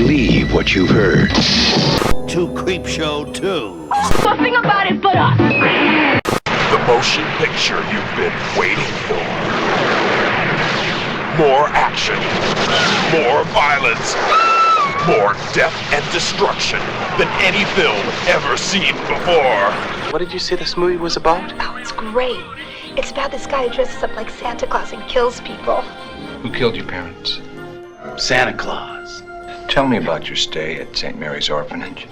believe what you've heard. To Creepshow 2. Nothing about it but us. The motion picture you've been waiting for. More action. More violence. More death and destruction than any film ever seen before. What did you say this movie was about? Oh, it's great. It's about this guy who dresses up like Santa Claus and kills people. Who killed your parents? Santa Claus. Tell me about your stay at St. Mary's Orphanage.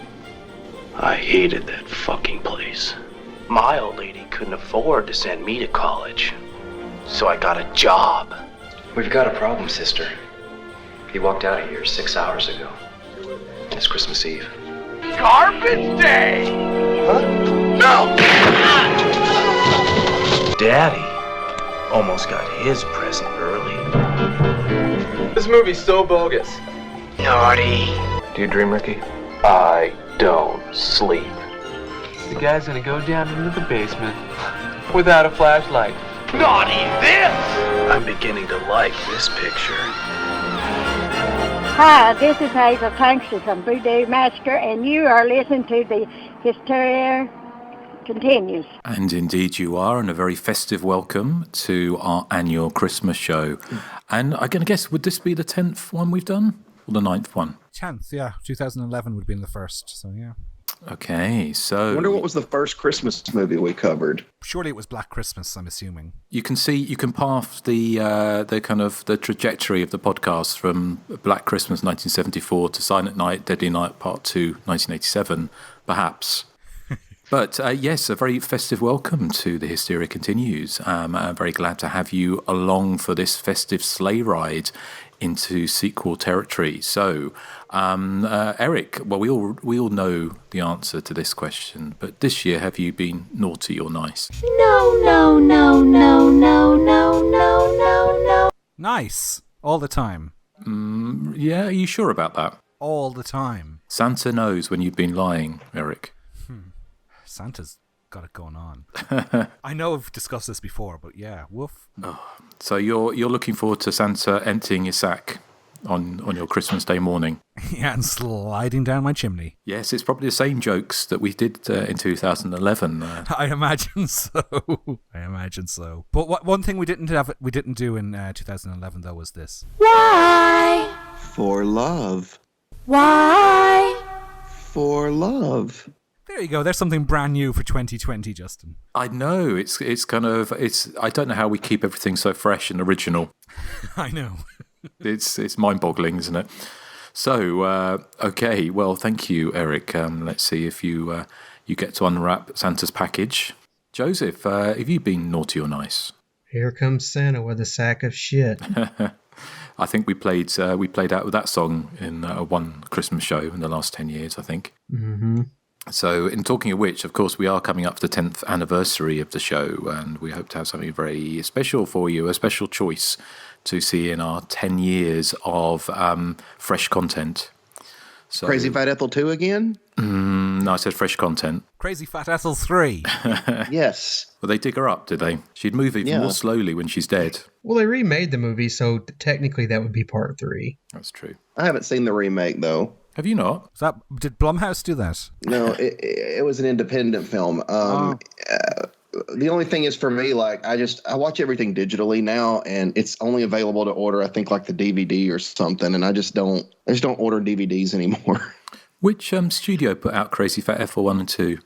I hated that fucking place. My old lady couldn't afford to send me to college, so I got a job. We've got a problem, sister. He walked out of here 6 hours ago. It's Christmas Eve. Garbage Day! Huh? No! Daddy almost got his present early. This movie's so bogus. Naughty. Do you dream, Ricky? I don't sleep. The guy's gonna go down into the basement without a flashlight. Naughty this! I'm beginning to like this picture. Hi, this is Hazel Tankster from Voodoo Master, and you are listening to the Hysteria Continues. And indeed you are, and a very festive welcome to our annual Christmas show. And I'm going to guess, would this be the 10th one we've done? Or the 9th one? 10th, yeah. 2011 would have been the first, so yeah. Okay, so... I wonder what was the first Christmas movie we covered. Surely it was Black Christmas, I'm assuming. You can path the kind of the trajectory of the podcast from Black Christmas 1974 to Silent Night, Deadly Night Part 2 1987, perhaps. But yes, a very festive welcome to the Hysteria Continues. I'm very glad to have you along for this festive sleigh ride into sequel territory. So, Erik, well, we all know the answer to this question, but this year, have you been naughty or nice? No. Nice. All the time. Yeah, are you sure about that? All the time. Santa knows when you've been lying, Erik. Santa's got it going on. I know I've discussed this before, but yeah, woof. Oh, so you're looking forward to Santa emptying his sack on your Christmas Day morning? Yeah, and sliding down my chimney. Yes, it's probably the same jokes that we did in 2011. I imagine so. But one thing we didn't do in 2011 though was this. Why? For love. Why? For love. There you go. There's something brand new for 2020, Justin. I know. It's kind of I don't know how we keep everything so fresh and original. I know. It's mind-boggling, isn't it? So, okay. Well, thank you, Erik. Let's see if you get to unwrap Santa's package. Joseph, have you been naughty or nice? Here comes Santa with a sack of shit. I think we played out with that song in one Christmas show in the last 10 years, I think. Mm-hmm. So, in talking of which, of course, we are coming up to the 10th anniversary of the show, and we hope to have something very special for you, a special choice to see in our 10 years of fresh content. So, Crazy Fat Ethel 2 again? No, I said fresh content. Crazy Fat Ethel 3. Yes. Well, they dig her up, did they? She'd move even more slowly when she's dead. Well, they remade the movie, so technically that would be part 3. That's true. I haven't seen the remake, though. Have you not? Did Blumhouse do that? No, it was an independent film. The only thing is for me, like I watch everything digitally now, and it's only available to order. I think like the DVD or something, and I just don't order DVDs anymore. Which studio put out Crazy Fat Ethel 1 and 2?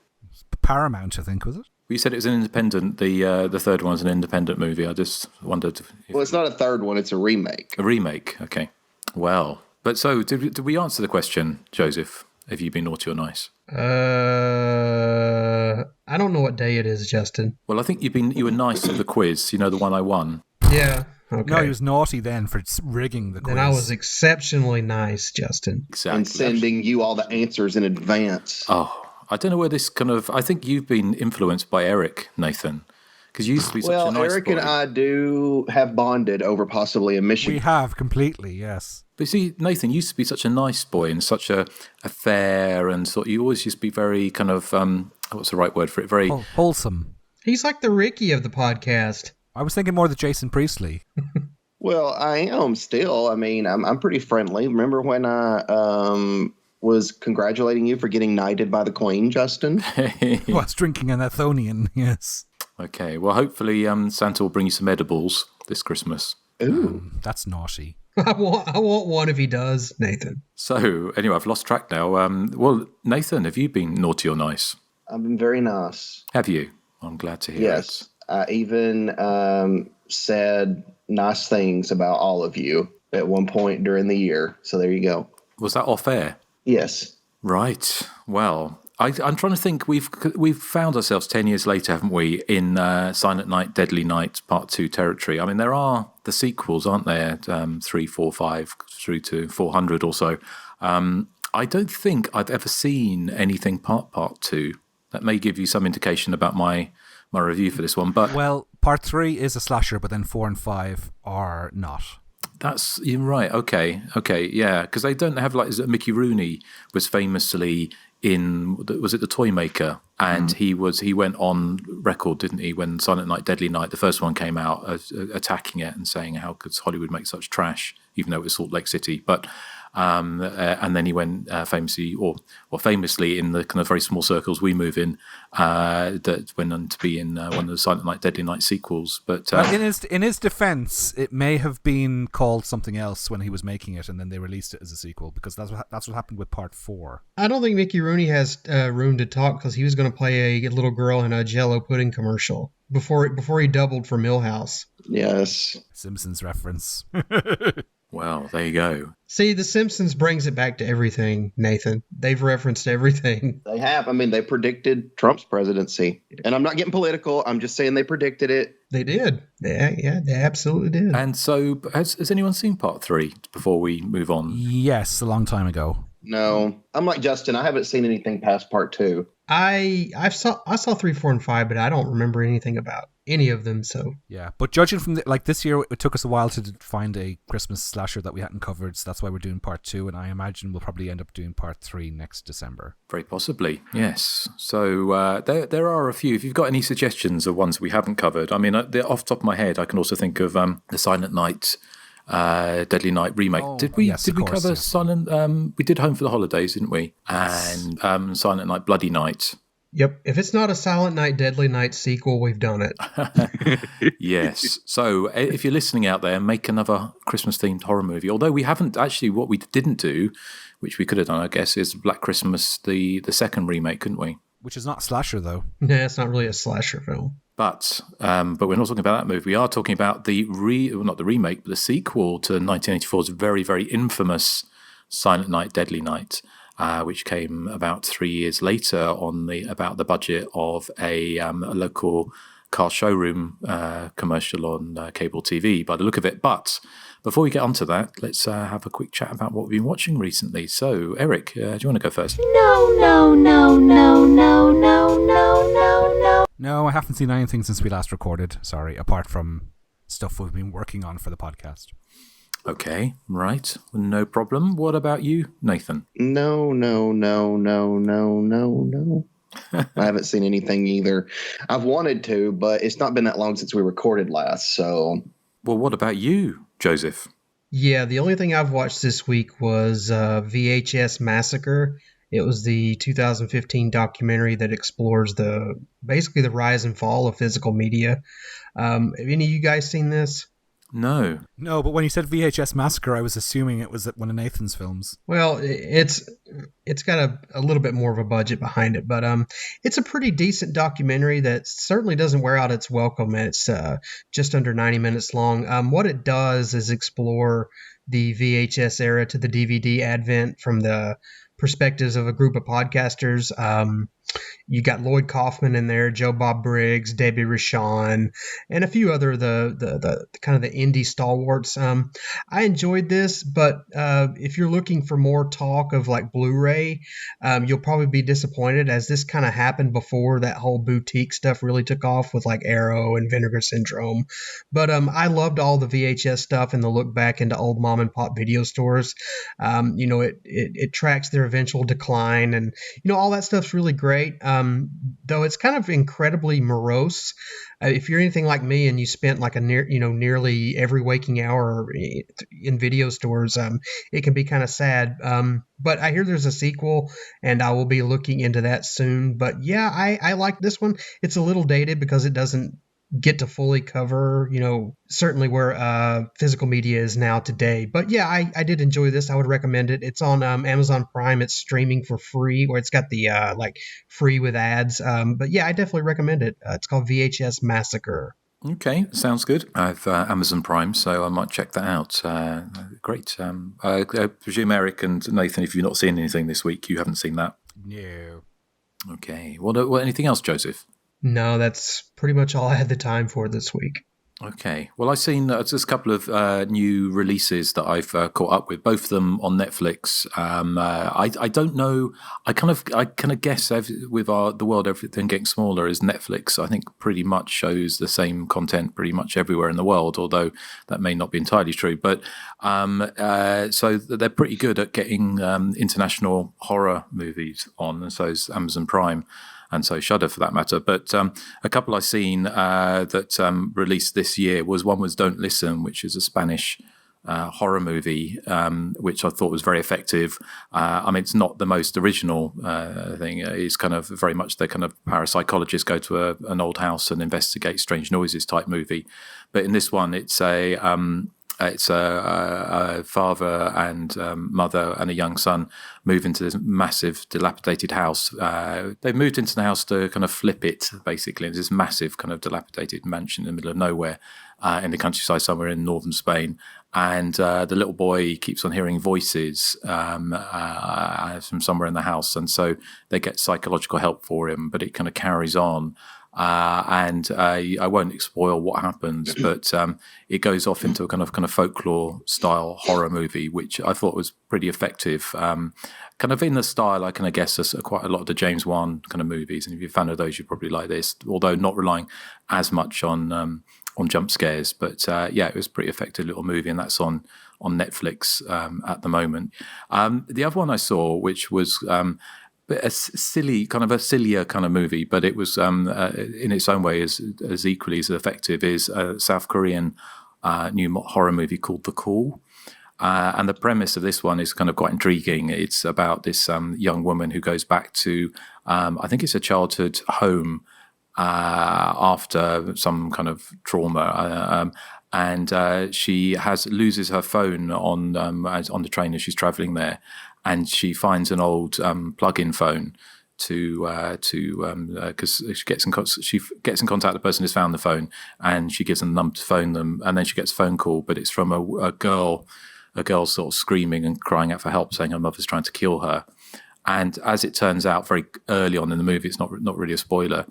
Paramount, I think, was it? You said it was an independent. The third one's an independent movie. I just wondered. Well, it's not a third one; it's a remake. A remake. Okay. Well, but so did we answer the question, Joseph? Have you been naughty or nice? I don't know what day it is, Justin. Well, I think you were nice at the quiz. You know, the one I won. Yeah. Okay. No, he was naughty then for rigging the quiz. Then I was exceptionally nice, Justin. Exactly. And sending you all the answers in advance. Oh, I don't know where this kind of... I think you've been influenced by Erik, Nathan, because you used to be such a nice Erik boy. and I do have bonded over possibly a mission. We have, completely, yes. But see, Nathan used to be such a nice boy and such a fair and sort. You always used to be very kind of... what's the right word for it? Very... wholesome. He's like the Ricky of the podcast. I was thinking more the Jason Priestley. Well, I am still. I mean, I'm pretty friendly. Remember when I was congratulating you for getting knighted by the Queen, Justin? Was drinking an Athonian, yes. Okay, well, hopefully Santa will bring you some edibles this Christmas. Ooh. That's naughty. I want one if he does, Nathan. So, anyway, I've lost track now. Well, Nathan, have you been naughty or nice? I've been very nice. Have you? I'm glad to hear Yes. it. I even said nice things about all of you at one point during the year. So there you go. Was that off air? Yes. Right. Well, I'm trying to think. We've found ourselves 10 years later, haven't we, in Silent Night, Deadly Night Part 2 territory. I mean, there are the sequels, aren't there? 3, 4, 5, through to 400 or so. I don't think I've ever seen anything Part 2. That may give you some indication about my review for this one. But well, Part 3 is a slasher, but then 4 and 5 are not. You're right. Okay, yeah, because they don't have is it Mickey Rooney was famously in, was it The Toy Maker? And he went on record, didn't he, when Silent Night, Deadly Night, the first one came out, attacking it and saying how could Hollywood make such trash, even though it was Salt Lake City. But and then he went famously in the kind of very small circles we move in, that went on to be in one of the Silent Night, Deadly Night sequels. But in his defense, it may have been called something else when he was making it, and then they released it as a sequel, because that's what happened with Part 4. I don't think Mickey Rooney has room to talk, because he was going to play a little girl in a Jell-O pudding commercial before he doubled for Milhouse. Yes. Simpsons reference. Well, there you go. See, The Simpsons brings it back to everything, Nathan. They've referenced everything. They have. I mean, they predicted Trump's presidency. And I'm not getting political. I'm just saying they predicted it. They did. They absolutely did. And so, has anyone seen Part 3 before we move on? Yes, a long time ago. No. I'm like Justin. I haven't seen anything past Part 2. I saw 3, 4, and 5, but I don't remember anything about any of them. So yeah, but judging from this year, it took us a while to find a Christmas slasher that we hadn't covered, so that's why we're doing Part 2, and I imagine we'll probably end up doing Part 3 next December. Very possibly, yes. So there are a few. If you've got any suggestions of ones we haven't covered, I mean, off the top of my head, I can also think of the Silent Night, Deadly Night remake. Did we cover Silent? We did Home for the Holidays, didn't we? And Silent Night, Bloody Night. Yep. If it's not a Silent Night, Deadly Night sequel, we've done it. Yes. So if you're listening out there, make another Christmas-themed horror movie. Although we haven't actually, what we didn't do, which we could have done, I guess, is Black Christmas, the second remake, couldn't we? Which is not a slasher, though. Yeah, it's not really a slasher film. But we're not talking about that movie. We are talking about not the remake, but the sequel to 1984's very, very infamous Silent Night, Deadly Night, which came about 3 years later about the budget of a local car showroom commercial on cable TV, by the look of it. But before we get onto that, let's have a quick chat about what we've been watching recently. So, Erik, do you want to go first? No, I haven't seen anything since we last recorded, sorry, apart from stuff we've been working on for the podcast. Okay, right. No problem. What about you, Nathan? No. I haven't seen anything either. I've wanted to, but it's not been that long since we recorded last, so... Well, what about you, Joseph? Yeah, the only thing I've watched this week was VHS Massacre. It was the 2015 documentary that explores basically the rise and fall of physical media. Have any of you guys seen this? No, but when you said VHS Massacre, I was assuming it was one of Nathan's films. Well, it's got a little bit more of a budget behind it, but it's a pretty decent documentary that certainly doesn't wear out its welcome. It's just under 90 minutes long. What it does is explore the VHS era to the DVD advent from the perspectives of a group of podcasters. You got Lloyd Kaufman in there, Joe Bob Briggs, Debbie Rochon, and a few other the kind of the indie stalwarts. I enjoyed this, but if you're looking for more talk of like Blu-ray, you'll probably be disappointed, as this kind of happened before that whole boutique stuff really took off with like Arrow and Vinegar Syndrome. But I loved all the VHS stuff and the look back into old mom and pop video stores. It tracks their eventual decline, and all that stuff's really great. great. Though it's kind of incredibly morose. If you're anything like me and you spent like nearly every waking hour in video stores, it can be kind of sad. But I hear there's a sequel, and I will be looking into that soon. But yeah, I like this one. It's a little dated because it doesn't get to fully cover, certainly where physical media is now today. But yeah, I did enjoy this. I would recommend it. It's on Amazon Prime. It's streaming for free, or it's got the free with ads. But yeah, I definitely recommend it. It's called VHS Massacre. Okay, sounds good. I have Amazon Prime, so I might check that out. Great. I presume Erik and Nathan, if you've not seen anything this week, you haven't seen that? No. Okay. What anything else, Joseph? No, that's pretty much all I had the time for this week. Okay. Well, I've seen just a couple of new releases that I've caught up with, both of them on Netflix. I don't know. I kind of guess with the world, everything getting smaller, is Netflix, I think, pretty much shows the same content pretty much everywhere in the world, although that may not be entirely true. But so they're pretty good at getting international horror movies on, and so is Amazon Prime. And so Shudder, for that matter. But a couple I've seen that released this year was Don't Listen, which is a Spanish horror movie, which I thought was very effective. I mean, it's not the most original thing. It's kind of very much the kind of parapsychologists go to an old house and investigate strange noises type movie. But in this one, it's a father and mother and a young son move into this massive dilapidated house. They've moved into the house to kind of flip it, basically. It's this massive kind of dilapidated mansion in the middle of nowhere in the countryside somewhere in northern Spain. And the little boy keeps on hearing voices from somewhere in the house. And so they get psychological help for him, but it kind of carries on. And I won't spoil what happens, but it goes off into a kind of folklore style horror movie, which I thought was pretty effective. Kind of in the style, I kind of guess quite a lot of the James Wan kind of movies. And if you're a fan of those, you probably like this, although not relying as much on jump scares. But yeah, it was a pretty effective little movie, and that's on Netflix at the moment. The other one I saw, which was a sillier kind of movie, but it was in its own way as equally as effective, is a South Korean new horror movie called The Call. And the premise of this one is kind of quite intriguing. It's about this young woman who goes back to, I think it's a childhood home after some kind of trauma. And she loses her phone on the train as she's traveling there. And she finds an old plug-in phone because she gets in contact with the person who's found the phone, and she gives them the number to phone them, and then she gets a phone call, but it's from a girl sort of screaming and crying out for help, saying her mother's trying to kill her. And as it turns out, very early on in the movie, it's not really a spoiler,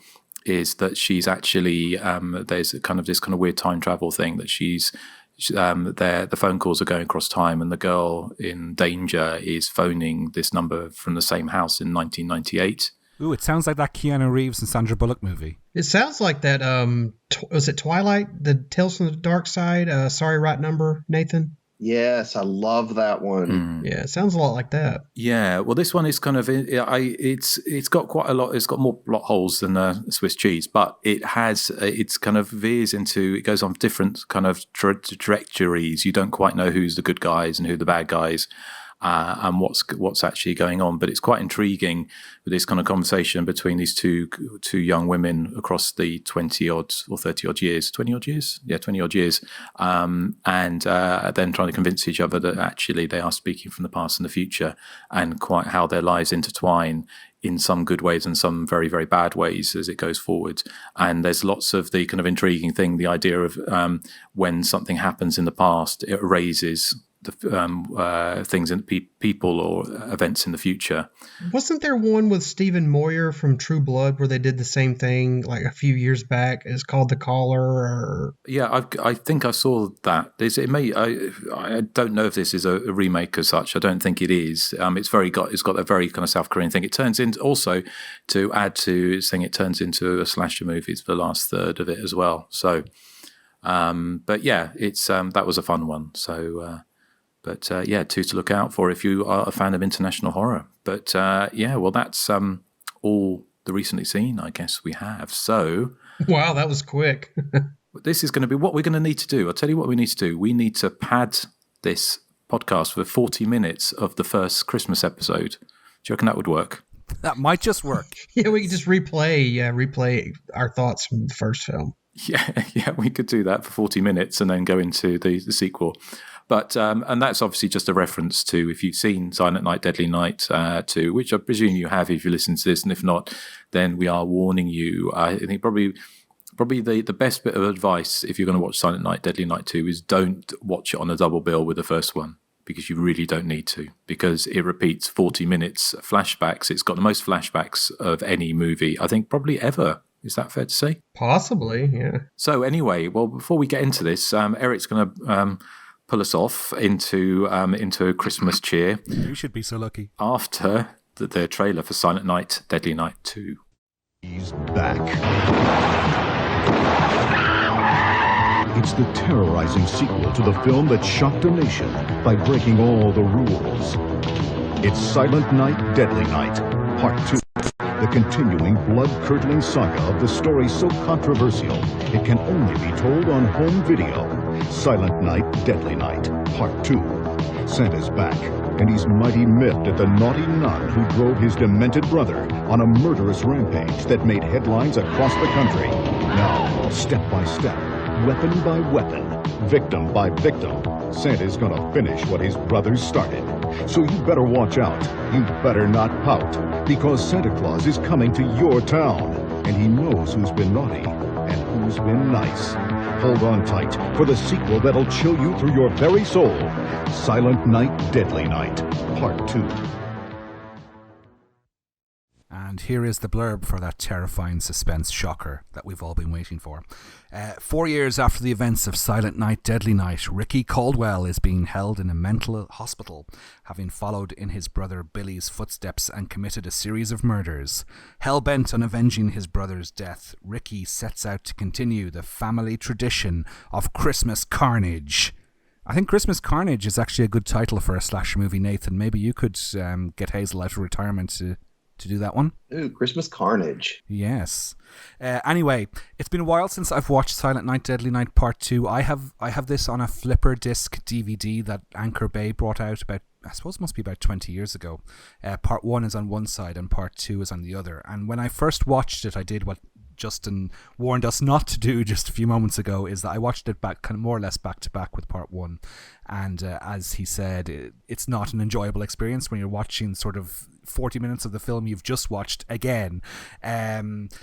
is that she's actually there's kind of this kind of weird time travel thing that the phone calls are going across time, and the girl in danger is phoning this number from the same house in 1998. Ooh, it sounds like that Keanu Reeves and Sandra Bullock movie. It sounds like that. Was it Twilight? The Tales from the Dark Side? Sorry, right number, Nathan? Yes, I love that one. Yeah, it sounds a lot like that. Yeah, well, this one is kind of it's got quite a lot. It's got more plot holes than Swiss cheese, but it's kind of veers into, it goes on different kind of trajectories. You don't quite know who's the good guys and who the bad guys. And what's actually going on, but it's quite intriguing with this kind of conversation between these two young women across the 20-odd or 30-odd years, 20-odd years, yeah, 20-odd years, and then trying to convince each other that actually they are speaking from the past and the future, and quite how their lives intertwine in some good ways and some very, very bad ways as it goes forward. And there's lots of the kind of intriguing thing, the idea of when something happens in the past, it raises the things in people or events in the future. Wasn't there one with Stephen Moyer from True Blood where they did the same thing like a few years back? It's called The Caller. Or... Yeah, I think I saw that. I don't know if this is a remake as such. I don't think it is. It's got a very kind of South Korean thing. It turns into, also to add to its thing, it turns into a slasher movie for the last third of it as well. So, but yeah, it's that was a fun one. So. But yeah, two to look out for if you are a fan of international horror. But yeah, well, that's all the recently seen? I guess we have. So, wow, that was quick. this is going to be what we're going to need to do. I'll tell you what we need to do. We need to pad this podcast for 40 minutes of the first Christmas episode. Do you reckon that would work? That might just work. Yeah, we can just replay our thoughts from the first film. Yeah, we could do that for 40 minutes and then go into the sequel. But and that's obviously just a reference to, if you've seen Silent Night, Deadly Night 2, which I presume you have if you listen to this, and if not, then we are warning you. I think probably the best bit of advice if you're going to watch Silent Night, Deadly Night 2 is don't watch it on a double bill with the first one, because you really don't need to, because it repeats 40 minutes flashbacks. It's got the most flashbacks of any movie, I think, probably ever. Is that fair to say? Possibly, yeah. So anyway, well, before we get into this, Eric's going to pull us off into Christmas cheer. You should be so lucky. After the trailer for Silent Night, Deadly Night 2. He's back. It's the terrorizing sequel to the film that shocked a nation by breaking all the rules. It's Silent Night, Deadly Night, Part 2. The continuing blood-curdling saga of the story so controversial, it can only be told on home video. Silent Night, Deadly Night, Part 2. Santa's back, and he's mighty miffed at the naughty nun who drove his demented brother on a murderous rampage that made headlines across the country. Now, step by step, weapon by weapon, victim by victim, Santa's gonna finish what his brothers started. So you better watch out. You better not pout, because Santa Claus is coming to your town, and he knows who's been naughty and who's been nice. Hold on tight for the sequel that'll chill you through your very soul. Silent Night, Deadly Night, Part 2. And here is the blurb for that terrifying suspense shocker that we've all been waiting for. 4 years after the events of Silent Night, Deadly Night, Ricky Caldwell is being held in a mental hospital, having followed in his brother Billy's footsteps and committed a series of murders. Hell-bent on avenging his brother's death, Ricky sets out to continue the family tradition of Christmas carnage. I think Christmas Carnage is actually a good title for a slasher movie, Nathan. Maybe you could get Hazel out of retirement to do that one. Ooh, Christmas Carnage. Yes. Anyway, it's been a while since I've watched Silent Night, Deadly Night Part 2. I have this on a flipper disc DVD that Anchor Bay brought out about, I suppose it must be about 20 years ago. Part 1 is on one side and Part 2 is on the other. And when I first watched it, I did what Justin warned us not to do just a few moments ago, is that I watched it back, kind of more or less back to back with Part 1. And as he said, it's not an enjoyable experience when you're watching sort of 40 minutes of the film you've just watched again.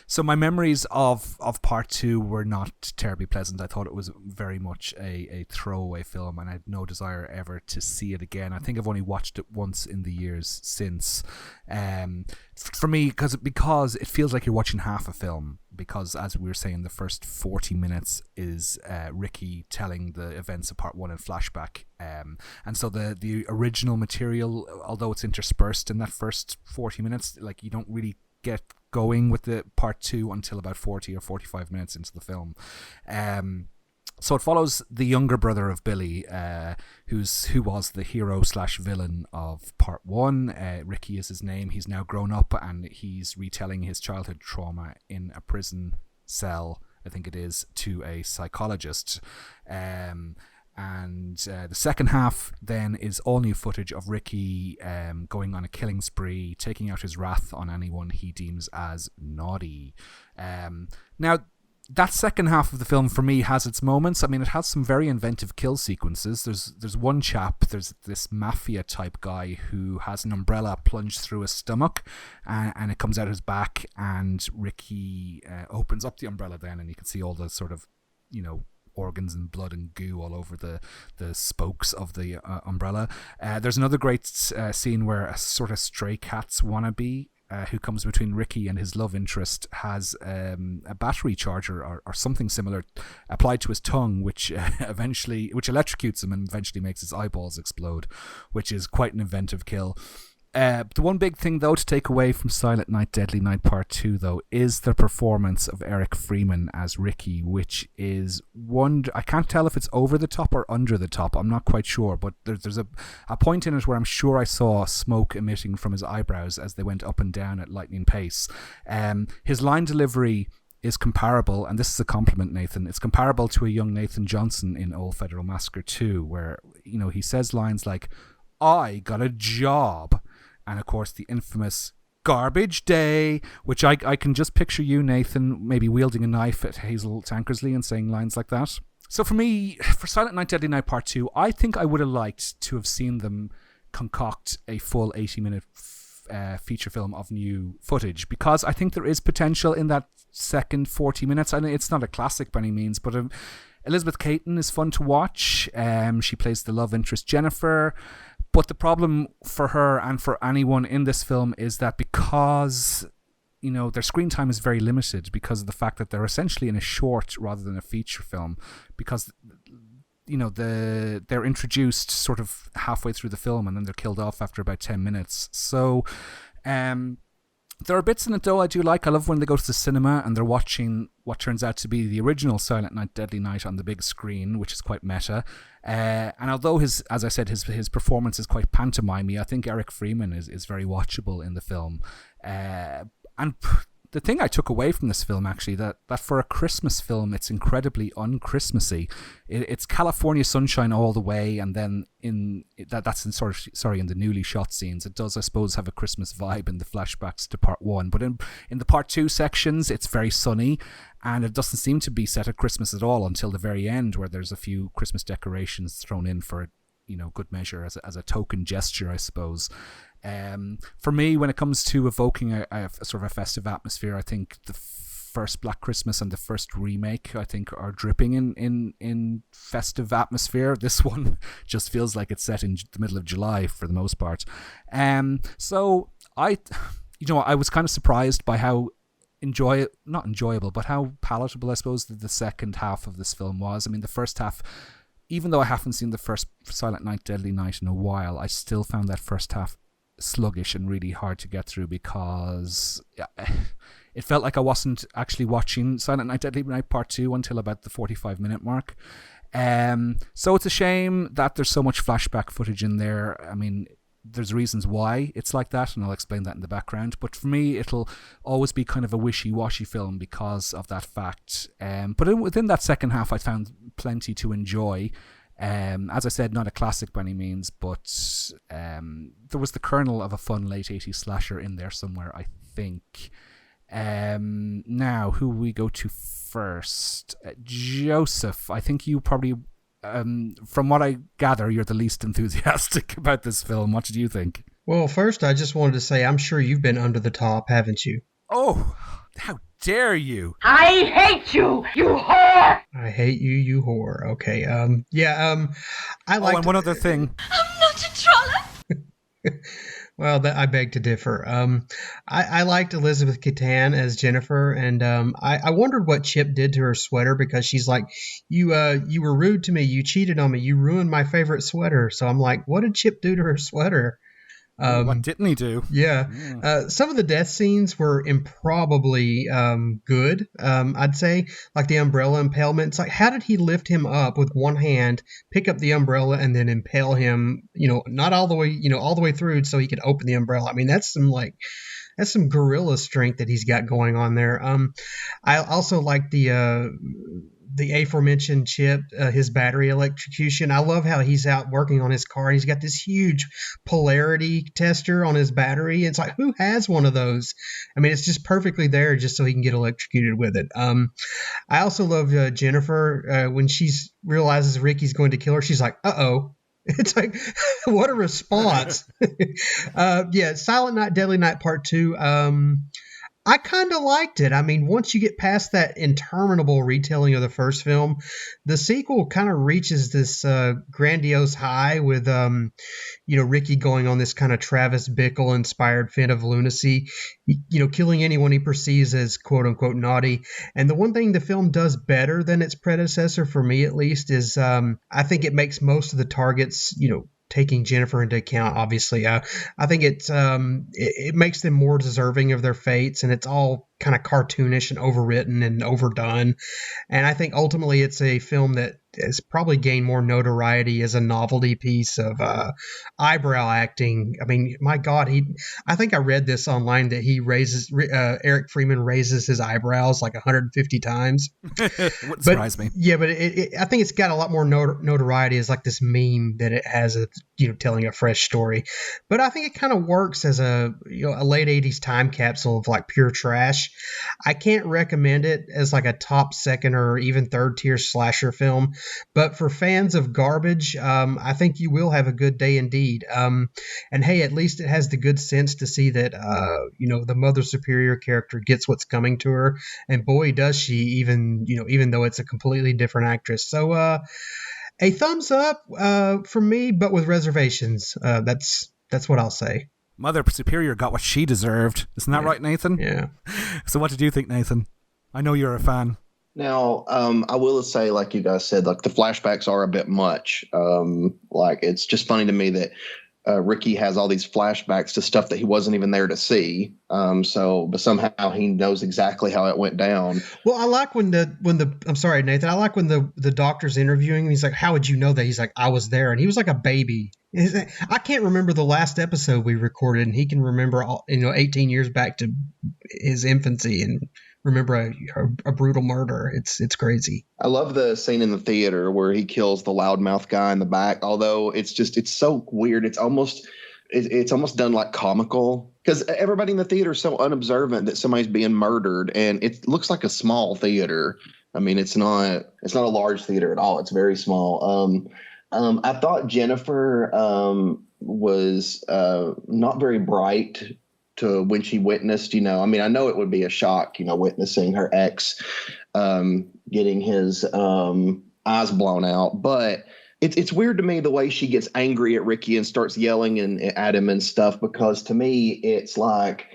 So my memories of Part 2 were not terribly pleasant. I thought it was very much a throwaway film, and I had no desire ever to see it again. I think I've only watched it once in the years since. For me, because it feels like you're watching half a film, because as we were saying, the first 40 minutes is Ricky telling the events of Part 1 in flashback. And so the original material, although it's interspersed in that first 40 minutes, like, you don't really get going with the Part 2 until about 40 or 45 minutes into the film. So it follows the younger brother of Billy, who was the hero / villain of Part 1. Ricky is his name. He's now grown up and he's retelling his childhood trauma in a prison cell, I think it is, to a psychologist. And the second half then is all new footage of Ricky going on a killing spree, taking out his wrath on anyone he deems as naughty. Now, that second half of the film for me has its moments. I mean, it has some very inventive kill sequences. There's one chap, there's this mafia type guy who has an umbrella plunged through his stomach, and it comes out his back, and Ricky opens up the umbrella then, and you can see all the sort of, organs and blood and goo all over the spokes of the umbrella. There's another great scene where a sort of Stray Cats wannabe who comes between Ricky and his love interest has a battery charger or something similar applied to his tongue, which electrocutes him and eventually makes his eyeballs explode, which is quite an inventive kill. The one big thing, though, to take away from Silent Night, Deadly Night Part 2, though, is the performance of Erik Freeman as Ricky, which is I can't tell if it's over the top or under the top. I'm not quite sure, but there's a point in it where I'm sure I saw smoke emitting from his eyebrows as they went up and down at lightning pace. His line delivery is comparable, and this is a compliment, Nathan, it's comparable to a young Nathan Johnson in Old Federal Massacre 2, where, he says lines like, "I got a job," and of course the infamous "garbage day," which I can just picture you, Nathan, maybe wielding a knife at Hazel Tankersley and saying lines like that. So for me, for Silent Night, Deadly Night Part 2, I think I would have liked to have seen them concoct a full 80-minute feature film of new footage, because I think there is potential in that second 40 minutes. I know it's not a classic by any means, but Elizabeth Caton is fun to watch. She plays the love interest Jennifer. But the problem for her and for anyone in this film is that because, their screen time is very limited because of the fact that they're essentially in a short rather than a feature film, because, they're introduced sort of halfway through the film and then they're killed off after about 10 minutes. So, there are bits in it, though, I do like. I love when they go to the cinema and they're watching what turns out to be the original Silent Night, Deadly Night on the big screen, which is quite meta. And although his performance is quite pantomimey, I think Erik Freeman is very watchable in the film. And the thing I took away from this film, actually, that for a Christmas film, it's incredibly un-Christmassy. It's California sunshine all the way, and then in the newly shot scenes, it does, I suppose, have a Christmas vibe in the flashbacks to Part 1. But in the Part 2 sections, it's very sunny, and it doesn't seem to be set at Christmas at all until the very end, where there's a few Christmas decorations thrown in for, good measure as a token gesture, I suppose. For me, when it comes to evoking a sort of a festive atmosphere, I think the first Black Christmas and the first remake, I think, are dripping in festive atmosphere. This one just feels like it's set in the middle of July for the most part. So I was kind of surprised by how not enjoyable, but how palatable, I suppose, the second half of this film was. I mean, the first half, even though I haven't seen the first Silent Night, Deadly Night in a while, I still found that first half sluggish and really hard to get through, because it felt like I wasn't actually watching Silent Night, Deadly Night Part 2 until about the 45-minute mark. So it's a shame that there's so much flashback footage in there. I mean, there's reasons why it's like that, and I'll explain that in the background. But for me, it'll always be kind of a wishy-washy film because of that fact. But within that second half, I found plenty to enjoy. As I said, not a classic by any means, but there was the kernel of a fun late 80s slasher in there somewhere, I think. Now, who we go to first? Joseph, I think you probably, from what I gather, you're the least enthusiastic about this film. What did you think? Well, first, I just wanted to say I'm sure you've been under the top, haven't you? Oh, how dare you! I hate you, you whore! I hate you, you whore. Okay, I like. Oh, and one other thing. I'm not a trollop! Well, I beg to differ. I liked Elizabeth Caton as Jennifer, and I wondered what Chip did to her sweater, because she's like, you were rude to me, you cheated on me, you ruined my favorite sweater. So I'm like, what did Chip do to her sweater? What didn't he do? Yeah. Some of the death scenes were improbably good, I'd say, like the umbrella impalement. It's like, how did he lift him up with one hand, pick up the umbrella, and then impale him, not all the way, all the way through so he could open the umbrella? I mean, that's some gorilla strength that he's got going on there. I also like the aforementioned Chip, his battery electrocution. I love how he's out working on his car, and he's got this huge polarity tester on his battery. It's like, who has one of those? I mean, it's just perfectly there just so he can get electrocuted with it. I also love Jennifer. When she realizes Ricky's going to kill her, she's like, uh-oh. It's like, what a response. Silent Night, Deadly Night Part 2. I kind of liked it. I mean, once you get past that interminable retelling of the first film, the sequel kind of reaches this grandiose high with, Ricky going on this kind of Travis Bickle-inspired fit of lunacy, killing anyone he perceives as quote-unquote naughty. And the one thing the film does better than its predecessor, for me at least, is I think it makes most of the targets, taking Jennifer into account, obviously. I think it makes them more deserving of their fates, and it's all kind of cartoonish and overwritten and overdone. And I think ultimately it's a film that has probably gained more notoriety as a novelty piece of eyebrow acting. I mean, my God, I think I read this online that Erik Freeman raises his eyebrows like 150 times. Wouldn't surprise me. Yeah, but I think it's got a lot more notoriety as like this meme that it has of, telling a fresh story. But I think it kind of works as a late 80s time capsule of like pure trash. I can't recommend it as like a top, second, or even third tier slasher film. But for fans of garbage, I think you will have a good day indeed. And hey, at least it has the good sense to see that, the Mother Superior character gets what's coming to her. And boy, does she, even though it's a completely different actress. So a thumbs up from me, but with reservations. That's what I'll say. Mother Superior got what she deserved. Isn't that right, Nathan? Yeah. So what did you think, Nathan? I know you're a fan. Now, I will say, like you guys said, like the flashbacks are a bit much. Like it's just funny to me that Ricky has all these flashbacks to stuff that he wasn't even there to see. But somehow he knows exactly how it went down. Well, I like when I'm sorry, Nathan. I like when the doctor's interviewing him. He's like, "How would you know that?" He's like, "I was there," and he was like a baby. I can't remember the last episode we recorded, and he can remember 18 years back to his infancy and remember a brutal murder. It's crazy. I love the scene in the theater where he kills the loudmouth guy in the back. Although it's so weird. It's almost done like comical because everybody in the theater is so unobservant that somebody's being murdered, and it looks like a small theater. I mean, it's not a large theater at all. It's very small. I thought Jennifer was not very bright to when she witnessed, I mean, I know it would be a shock, witnessing her ex getting his eyes blown out. But it's weird to me the way she gets angry at Ricky and starts yelling at him and stuff, because to me, it's like,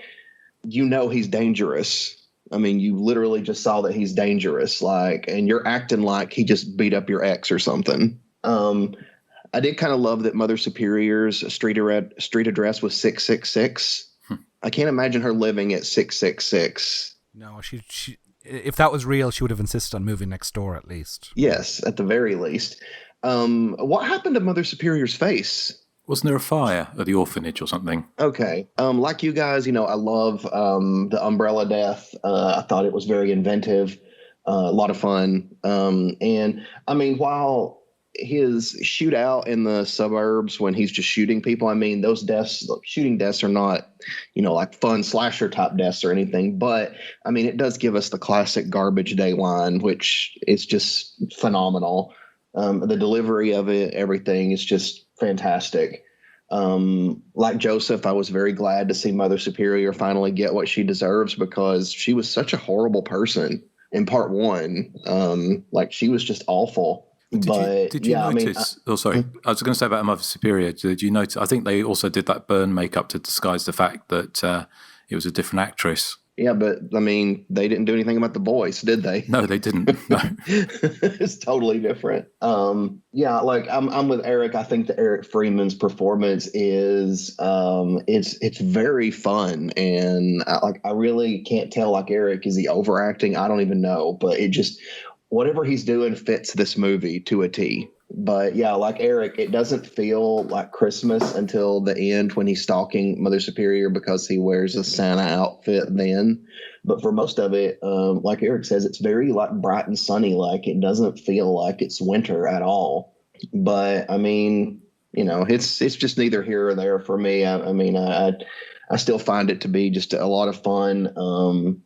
he's dangerous. I mean, you literally just saw that he's dangerous, and you're acting like he just beat up your ex or something. I did kind of love that Mother Superior's street address was 666. I can't imagine her living at 666. No, she if that was real, she would have insisted on moving next door at least. Yes, at the very least. What happened to Mother Superior's face? Wasn't there a fire at the orphanage or something? Okay. Like you guys, I love the umbrella death. I thought it was very inventive, a lot of fun. And I mean, while his shootout in the suburbs when he's just shooting people, I mean, those deaths, shooting deaths are not, like fun slasher type deaths or anything. But I mean, it does give us the classic garbage day line, which is just phenomenal. The delivery of it, everything is just fantastic. Like Joseph, I was very glad to see Mother Superior finally get what she deserves, because she was such a horrible person in part one. Like she was just awful. Did you notice? I was going to say about Mother Superior. Did you notice? I think they also did that burn makeup to disguise the fact that it was a different actress. Yeah, but I mean, they didn't do anything about the voice, did they? No, they didn't. No. It's totally different. Yeah, like I'm with Erik. I think that Erik Freeman's performance is it's very fun, and I really can't tell. Like Erik, is he overacting? I don't even know, but it just whatever he's doing fits this movie to a T. But yeah, like Erik, it doesn't feel like Christmas until the end when he's stalking Mother Superior because he wears a Santa outfit then. But for most of it, like Erik says, it's very like bright and sunny. Like it doesn't feel like it's winter at all. But I mean, it's just neither here or there for me. I mean, I still find it to be just a lot of fun.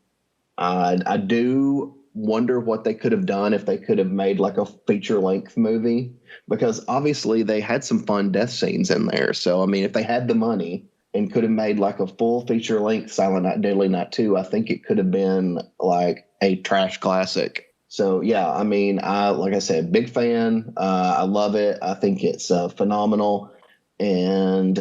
I do wonder what they could have done if they could have made like a feature-length movie, because obviously they had some fun death scenes in there. So I mean, if they had the money and could have made like a full feature-length Silent Night, Deadly Night 2, I think it could have been like a trash classic. So yeah, I mean, like I said, big fan. I love it. I think it's phenomenal, and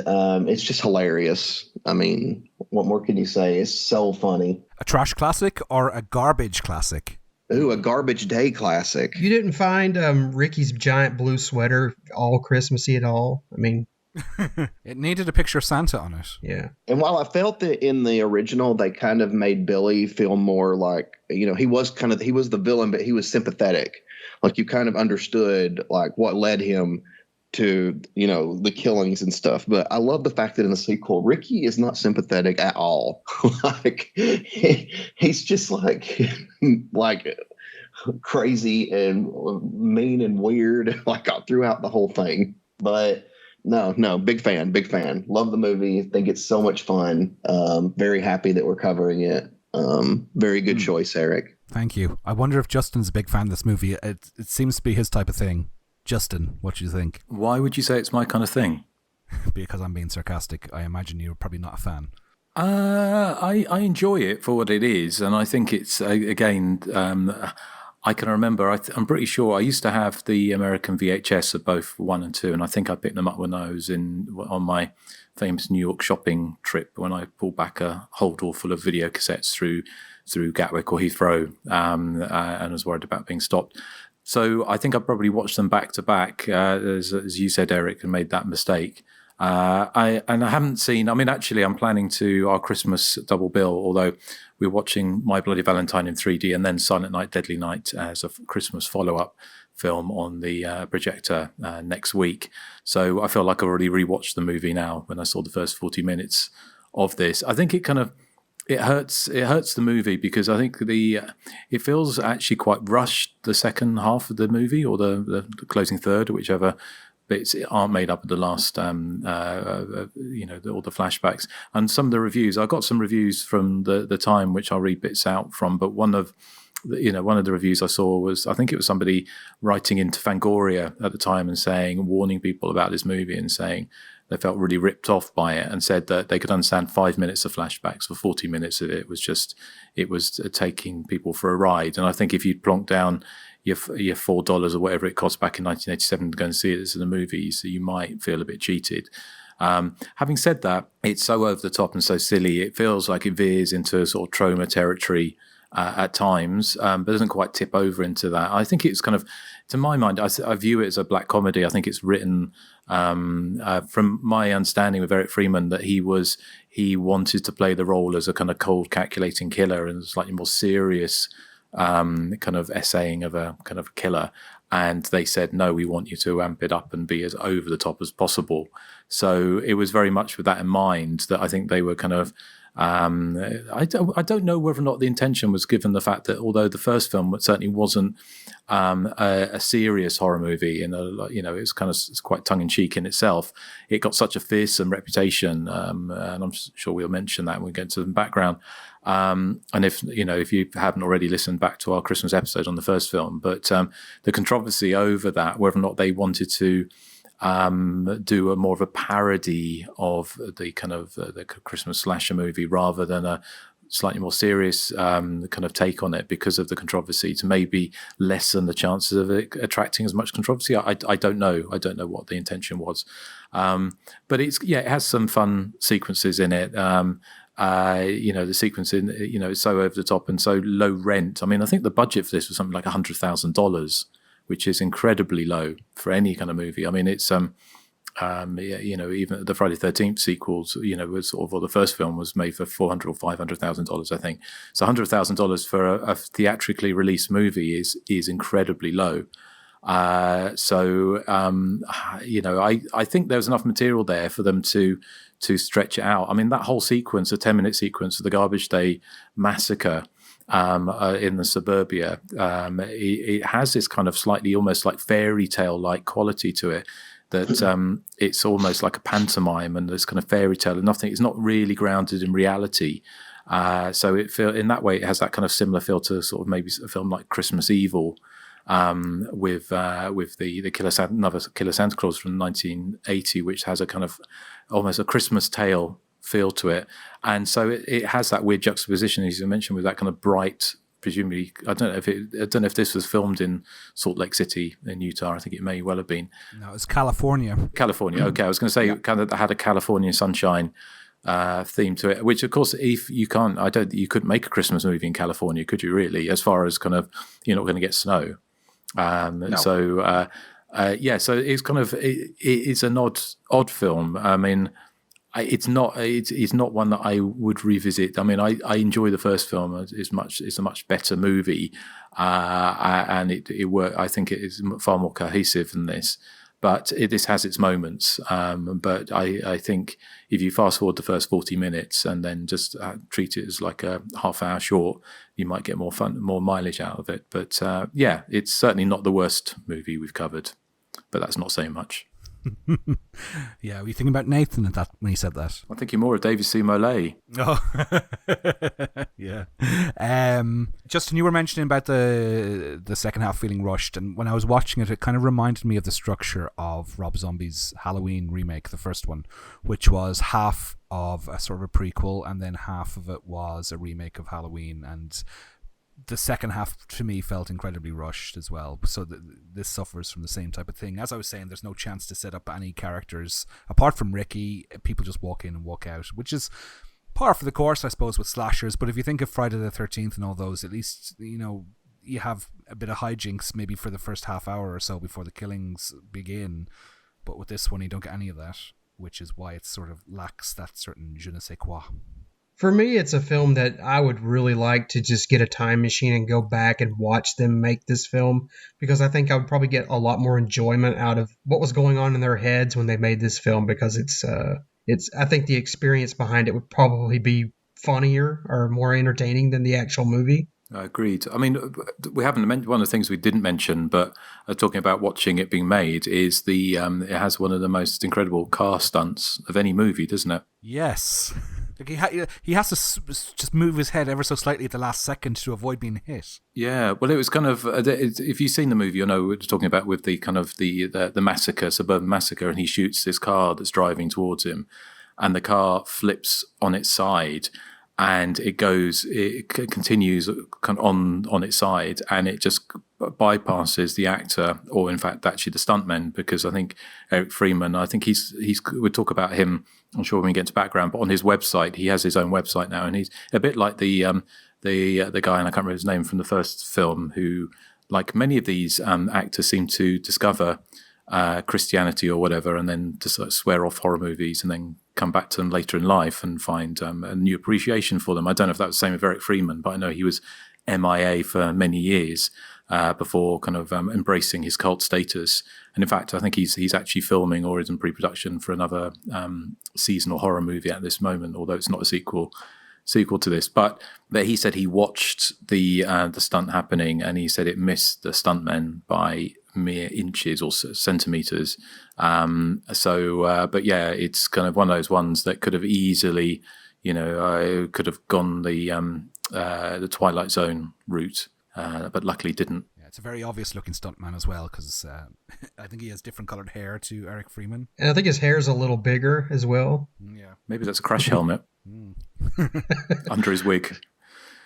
it's just hilarious. I mean, what more can you say? It's so funny. A trash classic or a garbage classic? Ooh, a garbage day classic. You didn't find Ricky's giant blue sweater all Christmassy at all? I mean, It needed a picture of Santa on it. Yeah. And while I felt that in the original, they kind of made Billy feel more like, he was the villain, but he was sympathetic. Like you kind of understood like what led him to, the killings and stuff. But I love the fact that in the sequel, Ricky is not sympathetic at all. Like he's just like crazy and mean and weird, like throughout the whole thing. But no, big fan. Love the movie. Think it's so much fun. Very happy that we're covering it. Very good choice, Erik. Thank you. I wonder if Justin's a big fan of this movie. It seems to be his type of thing. Justin, what do you think? Why would you say it's my kind of thing? Because I'm being sarcastic. I imagine you're probably not a fan. I enjoy it for what it is, and I think it's again. I can remember. I'm pretty sure I used to have the American VHS of both 1 and 2, and I think I picked them up when I was on my famous New York shopping trip when I pulled back a holdall full of video cassettes through Gatwick or Heathrow, and was worried about being stopped. So I think I probably watched them back to back, as you said, Erik, and made that mistake. I haven't seen. I mean, actually, I'm planning to our Christmas double bill. Although we're watching My Bloody Valentine in 3D and then Silent Night, Deadly Night as a Christmas follow-up film on the projector next week. So I feel like I've already rewatched the movie now. When I saw the first 40 minutes of this, I think it hurts the movie because I think it feels actually quite rushed, the second half of the movie or the closing third, whichever bits aren't made up of the last all the flashbacks. And some of the reviews, I got some reviews from the time which I'll read bits out from, but one of the reviews I saw was, I think it was somebody writing into Fangoria at the time and warning people about this movie and saying they felt really ripped off by it, and said that they could understand 5 minutes of flashbacks, for 40 minutes of it was taking people for a ride. And I think if you'd plonk down your $4 or whatever it cost back in 1987 to go and see it as in the movies, you might feel a bit cheated. Having said that, it's so over the top and so silly, it feels like it veers into sort of trauma territory at times, but doesn't quite tip over into that. I think it's kind of, to my mind, I view it as a black comedy. I think it's written from my understanding with Eric Freeman that he wanted to play the role as a kind of cold, calculating killer and slightly more serious kind of essaying of a kind of killer. And they said, no, we want you to amp it up and be as over the top as possible. So it was very much with that in mind that I think they were kind of, I don't know whether or not the intention was, given the fact that although the first film certainly wasn't a serious horror movie, it was kind of, it's quite tongue-in-cheek in itself, it got such a fearsome reputation, and I'm sure we'll mention that when we get to the background. And if you haven't already listened back to our Christmas episode on the first film, but the controversy over that, whether or not they wanted to do a more of a parody of the kind of the Christmas slasher movie rather than a slightly more serious kind of take on it, because of the controversy, to maybe lessen the chances of it attracting as much controversy. I don't know. I don't know what the intention was, but it has some fun sequences in it. The sequence in it's so over the top and so low rent. I mean, I think the budget for this was something like $100,000, which is incredibly low for any kind of movie. I mean, it's even the Friday the 13th sequels, was sort of, or the first film was made for $400,000 or $500,000, I think. So $100,000 for a theatrically released movie is incredibly low. I think there was enough material there for them to stretch it out. I mean, that whole sequence, a 10-minute sequence of the Garbage Day massacre in the suburbia, it has this kind of slightly almost like fairy tale like quality to it, that it's almost like a pantomime and this kind of fairy tale and nothing. It's not really grounded in reality. So in that way, it has that kind of similar feel to sort of maybe a film like Christmas Evil, with the another Killer Santa Claus from 1980, which has a kind of almost a Christmas tale feel to it. And so it has that weird juxtaposition, as you mentioned, with that kind of bright, presumably, I don't know if this was filmed in Salt Lake City in Utah. I think it may well have been. No, it's California. Okay, I was going to say kind of had a California sunshine theme to it, which of course, if you can't, you couldn't make a Christmas movie in California, could you really? As far as kind of, you're not going to get snow. No. So So it's kind of it's an odd film. I mean, it's not one that I would revisit. I mean, I enjoy the first film. It's a much better movie, and it work. I think it is far more cohesive than this. But this has its moments. But I think if you fast forward the first 40 minutes and then just treat it as like a half hour short, you might get more mileage out of it. But it's certainly not the worst movie we've covered. But that's not saying much. Yeah, were you thinking about Nathan at that when he said that? I'm thinking more of David C. Mollet. Oh, yeah. Justin, you were mentioning about the second half feeling rushed, and when I was watching it, it kind of reminded me of the structure of Rob Zombie's Halloween remake, the first one, which was half of a sort of a prequel, and then half of it was a remake of Halloween, and the second half to me felt incredibly rushed as well. So this suffers from the same type of thing. As I was saying, there's no chance to set up any characters apart from Ricky. People just walk in and walk out, which is par for the course, I suppose, with slashers. But if you think of Friday the 13th and all those, at least, you have a bit of hijinks maybe for the first half hour or so before the killings begin. But with this one, you don't get any of that, which is why it sort of lacks that certain je ne sais quoi. For me, it's a film that I would really like to just get a time machine and go back and watch them make this film, because I think I would probably get a lot more enjoyment out of what was going on in their heads when they made this film, because it's I think the experience behind it would probably be funnier or more entertaining than the actual movie. Agreed. I mean, we haven't mentioned one of the things we didn't mention, but talking about watching it being made is it has one of the most incredible car stunts of any movie, doesn't it? Yes. Like he has to just move his head ever so slightly at the last second to avoid being hit. Yeah, well, it was kind of if you've seen the movie, we're talking about with the kind of the massacre, suburban massacre, and he shoots this car that's driving towards him, and the car flips on its side, and it continues kind of on its side, and it just bypasses the actor, or in fact actually the stuntman, because I think Erik Freeman, I think he's we'll talk about him, I'm sure when we get to background, but on his website, he has his own website now, and he's a bit like the guy, and I can't remember his name, from the first film, who, like many of these actors, seem to discover Christianity or whatever, and then to sort of swear off horror movies, and then come back to them later in life and find a new appreciation for them. I don't know if that was the same with Erik Freeman, but I know he was MIA for many years before kind of embracing his cult status. And in fact, I think he's actually filming or is in pre-production for another seasonal horror movie at this moment, although it's not a sequel to this. But he said he watched the stunt happening, and he said it missed the stuntmen by mere inches or centimeters. But yeah, it's kind of one of those ones that could have easily, could have gone the Twilight Zone route, but luckily didn't. Yeah, it's a very obvious looking stuntman as well, because I think he has different colored hair to Erik Freeman, and I think his hair is a little bigger as well. Yeah, maybe that's a crash helmet under his wig.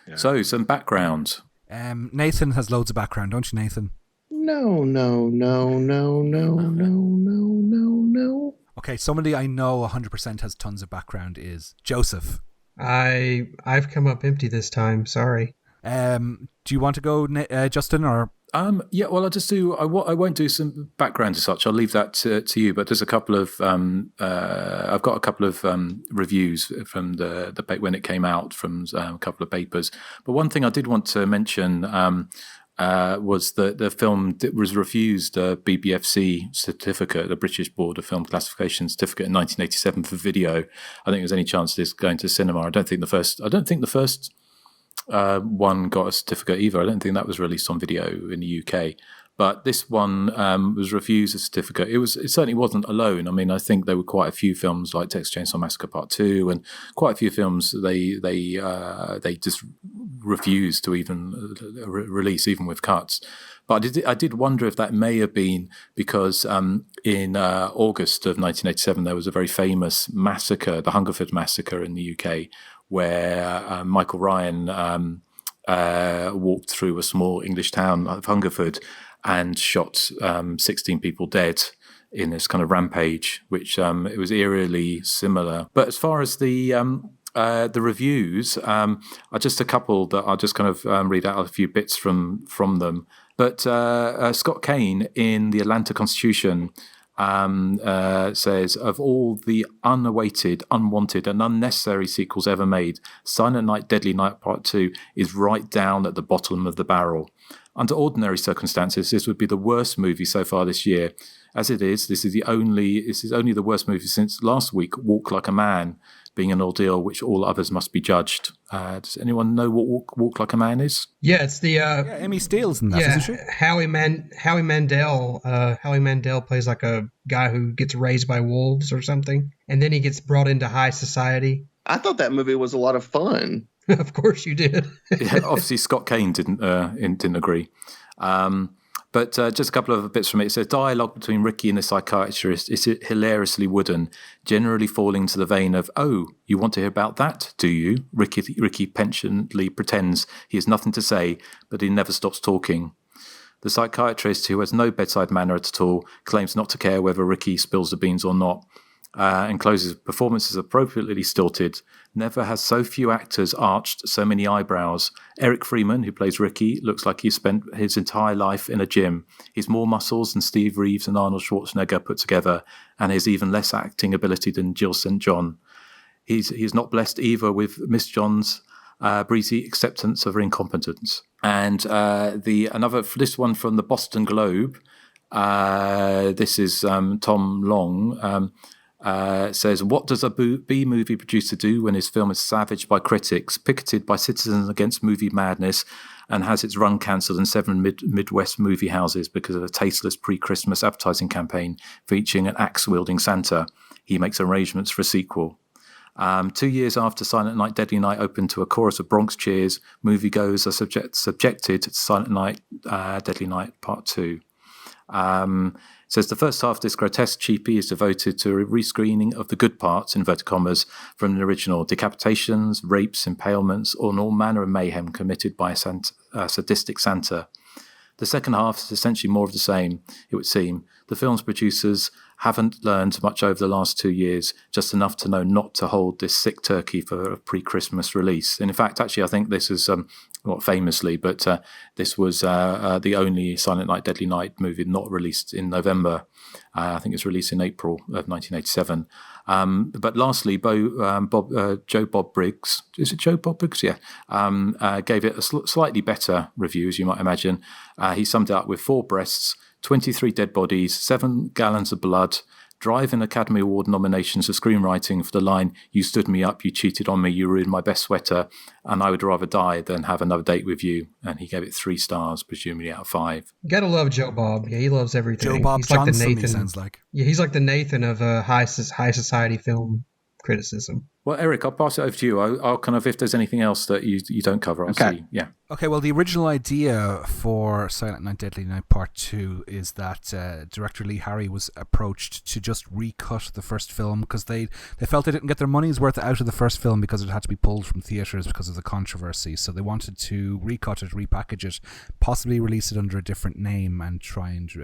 Yeah. So some background. Nathan has loads of background, don't you, Nathan? No. Okay, somebody I know 100% has tons of background is Joseph. I've come up empty this time. Sorry. Do you want to go, Justin, or? Yeah, well, I'll just do. I won't do some background as such. I'll leave that to you. But there's a couple of. I've got a couple of reviews from the when it came out from a couple of papers. But one thing I did want to mention was that the film was refused a BBFC certificate, the British Board of Film Classification certificate, in 1987 for video. I think there's any chance of this going to cinema. I don't think the first one got a certificate either. I don't think that was released on video in the UK. But this one was refused a certificate. It certainly wasn't alone. I mean, I think there were quite a few films like Texas Chainsaw Massacre Part 2, and quite a few films they just refused to even release, even with cuts. But I did wonder if that may have been because in August of 1987 there was a very famous massacre, the Hungerford Massacre in the UK, where Michael Ryan walked through a small English town of Hungerford and shot 16 people dead in this kind of rampage, which it was eerily similar. But as far as the reviews, are just a couple that I'll just kind of read out a few bits from them. But Scott Kane in the Atlanta Constitution says, of all the unawaited, unwanted, and unnecessary sequels ever made, Silent Night, Deadly Night Part 2 is right down at the bottom of the barrel. Under ordinary circumstances, this would be the worst movie so far this year. As it is, this is only the worst movie since last week, Walk Like a Man, being an ordeal which all others must be judged. Does anyone know what Walk Like a Man is? Yeah, it's the Emmy Steele's in that, isn't she? Howie Mandel. Howie Mandel plays like a guy who gets raised by wolves or something, and then he gets brought into high society. I thought that movie was a lot of fun. Of course you did. Yeah, obviously Scott Kane didn't agree. But just a couple of bits from it. It says, dialogue between Ricky and the psychiatrist is hilariously wooden, generally falling into the vein of, oh, you want to hear about that, do you? Ricky pensionedly pretends he has nothing to say, but he never stops talking. The psychiatrist, who has no bedside manner at all, claims not to care whether Ricky spills the beans or not, and closes performance is appropriately stilted. Never has so few actors arched so many eyebrows. Erik Freeman, who plays Ricky, looks like he spent his entire life in a gym. He's more muscles than Steve Reeves and Arnold Schwarzenegger put together, and has even less acting ability than Jill St. John. He's not blessed either with Miss John's breezy acceptance of her incompetence. And this one from the Boston Globe. This is Tom Long. Says, what does a B-movie producer do when his film is savaged by critics, picketed by citizens against movie madness, and has its run cancelled in 7 Midwest movie houses because of a tasteless pre-Christmas advertising campaign featuring an axe-wielding Santa? He makes arrangements for a sequel. 2 years after Silent Night, Deadly Night opened to a chorus of Bronx cheers, moviegoers are subjected to Silent Night, Deadly Night Part 2. Says the first half of this grotesque cheapie is devoted to a rescreening of the good parts, inverted commas, from the original: decapitations, rapes, impalements, or all manner of mayhem committed by a sadistic Santa. The second half is essentially more of the same, it would seem. The film's producers haven't learned much over the last 2 years, just enough to know not to hold this sick turkey for a pre-Christmas release. And in fact, actually, I think this is, not famously, but this was the only Silent Night, Deadly Night movie not released in November. I think it's released in April of 1987. But lastly, Joe Bob Briggs, is it Joe Bob Briggs? Yeah, gave it a slightly better review, as you might imagine. He summed it up with 4 breasts, 23 dead bodies, 7 gallons of blood, driving Academy Award nominations for screenwriting for the line, "You stood me up, you cheated on me, you ruined my best sweater, and I would rather die than have another date with you." And he gave it 3 stars, presumably out of 5. Gotta love Joe Bob. Yeah, he loves everything. Joe Bob he's Johnson, like the Nathan. he sounds like. Yeah, he's like the Nathan of high society film criticism. Well, Eric, I'll pass it over to you. I'll kind of, if there's anything else that you don't cover, I'll see. Yeah. Okay, well, the original idea for Silent Night, Deadly Night Part 2 is that director Lee Harry was approached to just recut the first film because they felt they didn't get their money's worth out of the first film because it had to be pulled from theatres because of the controversy. So they wanted to recut it, repackage it, possibly release it under a different name and try and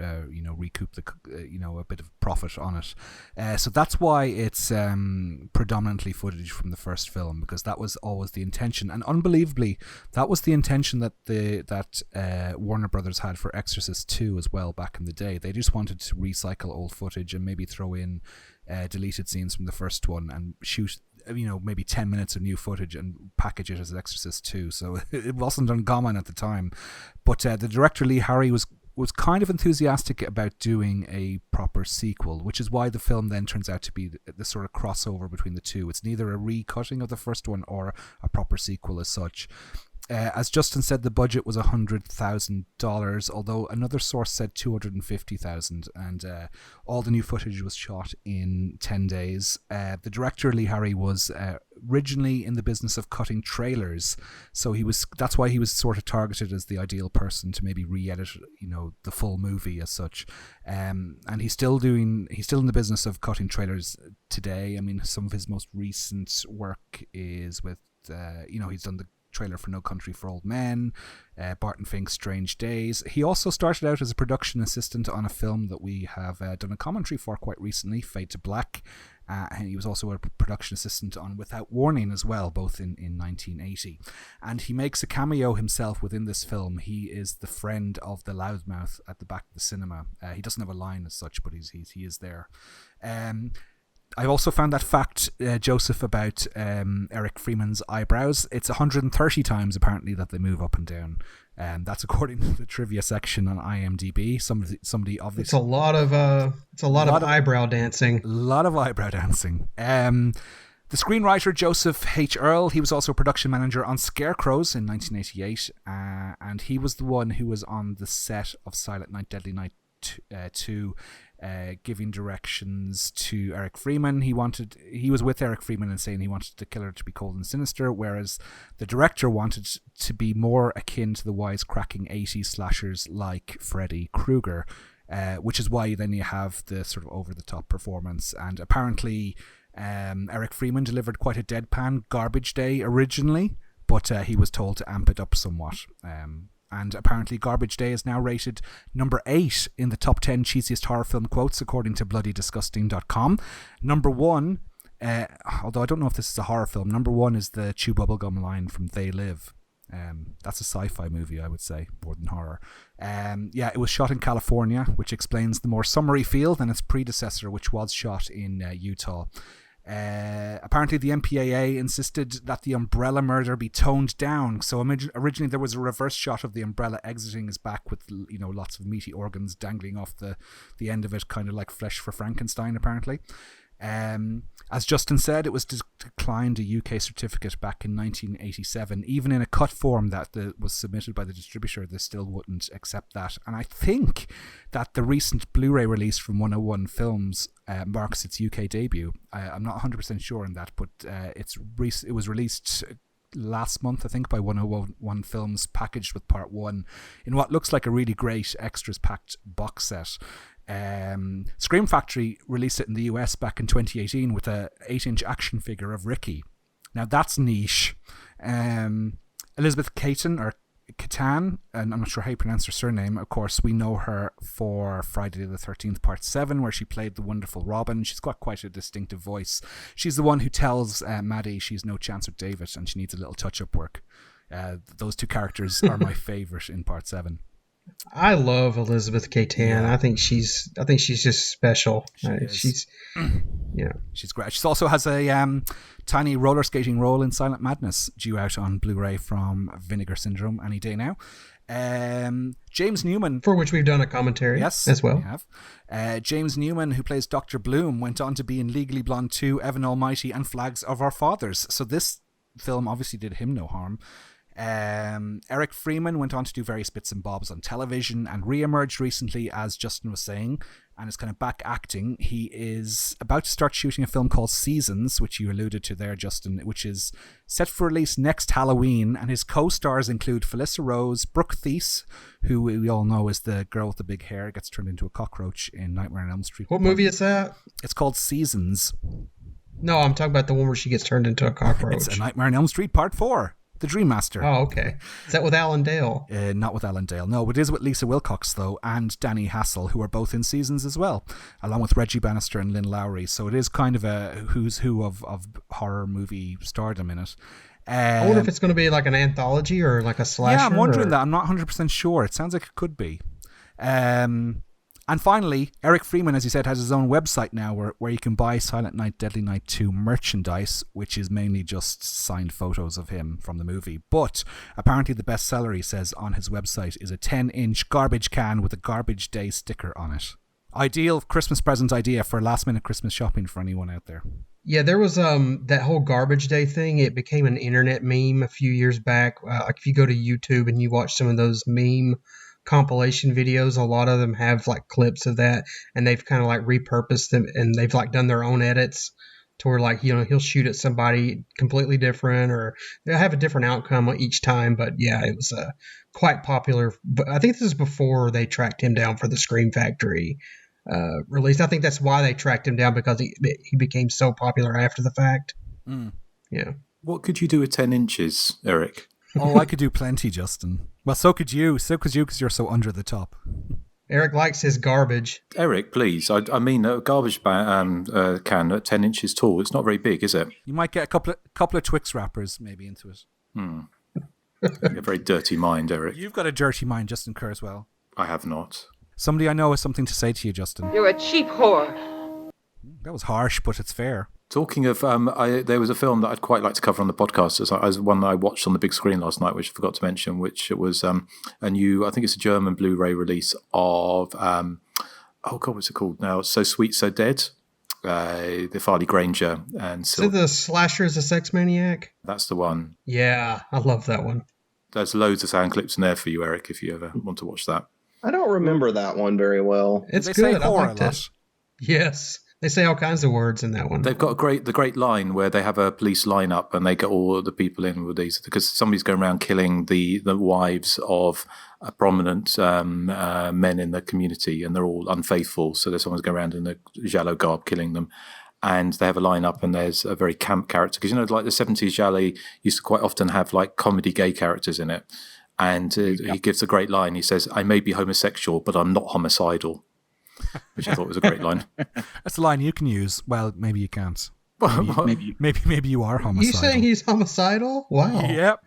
recoup a bit of profit on it. So that's why it's predominantly footage from the first film, because that was always the intention, and unbelievably that was the intention that Warner Brothers had for Exorcist 2 as well back in the day. They just wanted to recycle old footage and maybe throw in deleted scenes from the first one and shoot maybe 10 minutes of new footage and package it as Exorcist 2. So it wasn't uncommon at the time, but the director Lee Harry was kind of enthusiastic about doing a proper sequel, which is why the film then turns out to be the sort of crossover between the two. It's neither a recutting of the first one or a proper sequel as such. As Justin said, the budget was $100,000, although another source said $250,000, and all the new footage was shot in 10 days. The director, Lee Harry, was originally in the business of cutting trailers, so that's why he was sort of targeted as the ideal person to maybe re-edit, the full movie as such. And he's still in the business of cutting trailers today. I mean, some of his most recent work is with, he's done the trailer for No Country for Old Men, Barton Fink's Strange Days. He also started out as a production assistant on a film that we have done a commentary for quite recently, Fade to Black, And he was also a production assistant on Without Warning as well, both in 1980. And he makes a cameo himself within this film. He is the friend of the loudmouth at the back of the cinema. He doesn't have a line as such, but he is there. I also found that fact, Joseph, about Erik Freeman's eyebrows. It's 130 times apparently that they move up and down. That's according to the trivia section on IMDb. Somebody obviously. It's a lot of eyebrow dancing. A lot of eyebrow dancing. The screenwriter Joseph H. Earl, he was also production manager on Scarecrows in 1988, and he was the one who was on the set of Silent Night, Deadly Night 2, giving directions to Erik Freeman. He was with Erik Freeman and saying he wanted the killer to be cold and sinister, whereas the director wanted to be more akin to the wisecracking 80s slashers like Freddy Krueger, which is why then you have the sort of over-the-top performance. And apparently Erik Freeman delivered quite a deadpan Garbage Day originally, but he was told to amp it up somewhat. And apparently Garbage Day is now rated number 8 in the top 10 cheesiest horror film quotes, according to bloodydisgusting.com. Number 1, although I don't know if this is a horror film, number 1 is the chew bubblegum line from They Live. That's a sci-fi movie, I would say, more than horror. It was shot in California, which explains the more summery feel than its predecessor, which was shot in Utah. Apparently the MPAA insisted that the umbrella murder be toned down. So originally there was a reverse shot of the umbrella exiting his back with, lots of meaty organs dangling off the end of it, kind of like Flesh for Frankenstein, apparently. As Justin said, it was declined a UK certificate back in 1987. Even in a cut form that was submitted by the distributor, they still wouldn't accept that. And I think that the recent Blu-ray release from 101 Films marks its UK debut. I'm not 100% sure on that, but it was released last month, I think, by 101 Films, packaged with part 1 in what looks like a really great extras packed box set. Scream Factory released it in the US back in 2018 with a 8-inch action figure of Ricky. Now that's niche. Elizabeth Catan, and I'm not sure how you pronounce her surname. Of course, we know her for Friday the 13th Part 7, where she played the wonderful Robin. She's got quite a distinctive voice. She's the one who tells Maddie she's no chance with David and she needs a little touch-up work. Those two characters are my favourite in Part 7. I love Elizabeth Catan. Yeah. I think she's just special. She's great. She also has a tiny roller skating role in Silent Madness, due out on Blu-ray from Vinegar Syndrome any day now. James Newman, for which we've done a commentary, as well. We have. James Newman, who plays Dr. Bloom, went on to be in Legally Blonde 2, Evan Almighty, and Flags of Our Fathers. So this film obviously did him no harm. Erik Freeman went on to do various bits and bobs on television and re-emerged recently, as Justin was saying, and is kind of back acting. He is about to start shooting a film called Seasons, which you alluded to there, Justin, which is set for release next Halloween, and his co-stars include Felissa Rose, Brooke Thies, who we all know is the girl with the big hair, gets turned into a cockroach in Nightmare on Elm Street. What movie is that? It's called Seasons. No, I'm talking about the one where she gets turned into a cockroach. It's a Nightmare on Elm Street Part 4. The Dream Master. Oh, okay. Is that with Alan Dale? Not with Alan Dale. No, it is with Lisa Wilcox, though, and Danny Hassel, who are both in Seasons as well, along with Reggie Bannister and Lynn Lowry. So it is kind of a who's who of horror movie stardom in it. I wonder if it's going to be like an anthology or like a slasher. Yeah, I'm wondering that. I'm not 100% sure. It sounds like it could be. And finally, Erik Freeman, as you said, has his own website now where you can buy Silent Night, Deadly Night 2 merchandise, which is mainly just signed photos of him from the movie. But apparently the bestseller, he says, on his website is a 10-inch garbage can with a Garbage Day sticker on it. Ideal Christmas present idea for last-minute Christmas shopping for anyone out there. Yeah, there was that whole Garbage Day thing. It became an internet meme a few years back. Like if you go to YouTube and you watch some of those meme compilation videos, a lot of them have like clips of that, and they've kind of like repurposed them, and they've like done their own edits to where like, he'll shoot at somebody completely different, or they'll have a different outcome each time. But yeah, it was quite popular. But I think this is before they tracked him down for the Scream Factory release. I think that's why they tracked him down, because he became so popular after the fact. Yeah. What could you do with 10 inches, Erik? Oh, I could do plenty, Justin. Well, so could you, because you're so under the top. Erik likes his garbage. Erik, please. I mean, a garbage can at 10 inches tall. It's not very big, is it? You might get a couple of Twix wrappers maybe into it. A very dirty mind, Erik. You've got a dirty mind, Justin Kurzweil. I have not. Somebody I know has something to say to you, Justin. You're a cheap whore. That was harsh, but it's fair. Talking of, there was a film that I'd quite like to cover on the podcast. As one that I watched on the big screen last night, which I forgot to mention, which was I think it's a German Blu-ray release of, what's it called now? So Sweet, So Dead, the Farley Granger. And Is it the Slasher is a Sex Maniac? That's the one. Yeah, I love that one. There's loads of sound clips in there for you, Erik, if you ever want to watch that. I don't remember that one very well. It's they good. Say horror I liked it. Yes. They say all kinds of words in that one. They've got the great line where they have a police lineup and they get all the people in with these because somebody's going around killing the wives of prominent men in the community, and they're all unfaithful. So there's someone's going around in a giallo garb killing them, and they have a lineup, and there's a very camp character because like the 70s giallo used to quite often have like comedy gay characters in it, and he gives a great line. He says, "I may be homosexual, but I'm not homicidal." Which I thought was a great line. That's a line you can use. Well, maybe you can't. Maybe you are homicidal. You saying he's homicidal? Wow. Yep.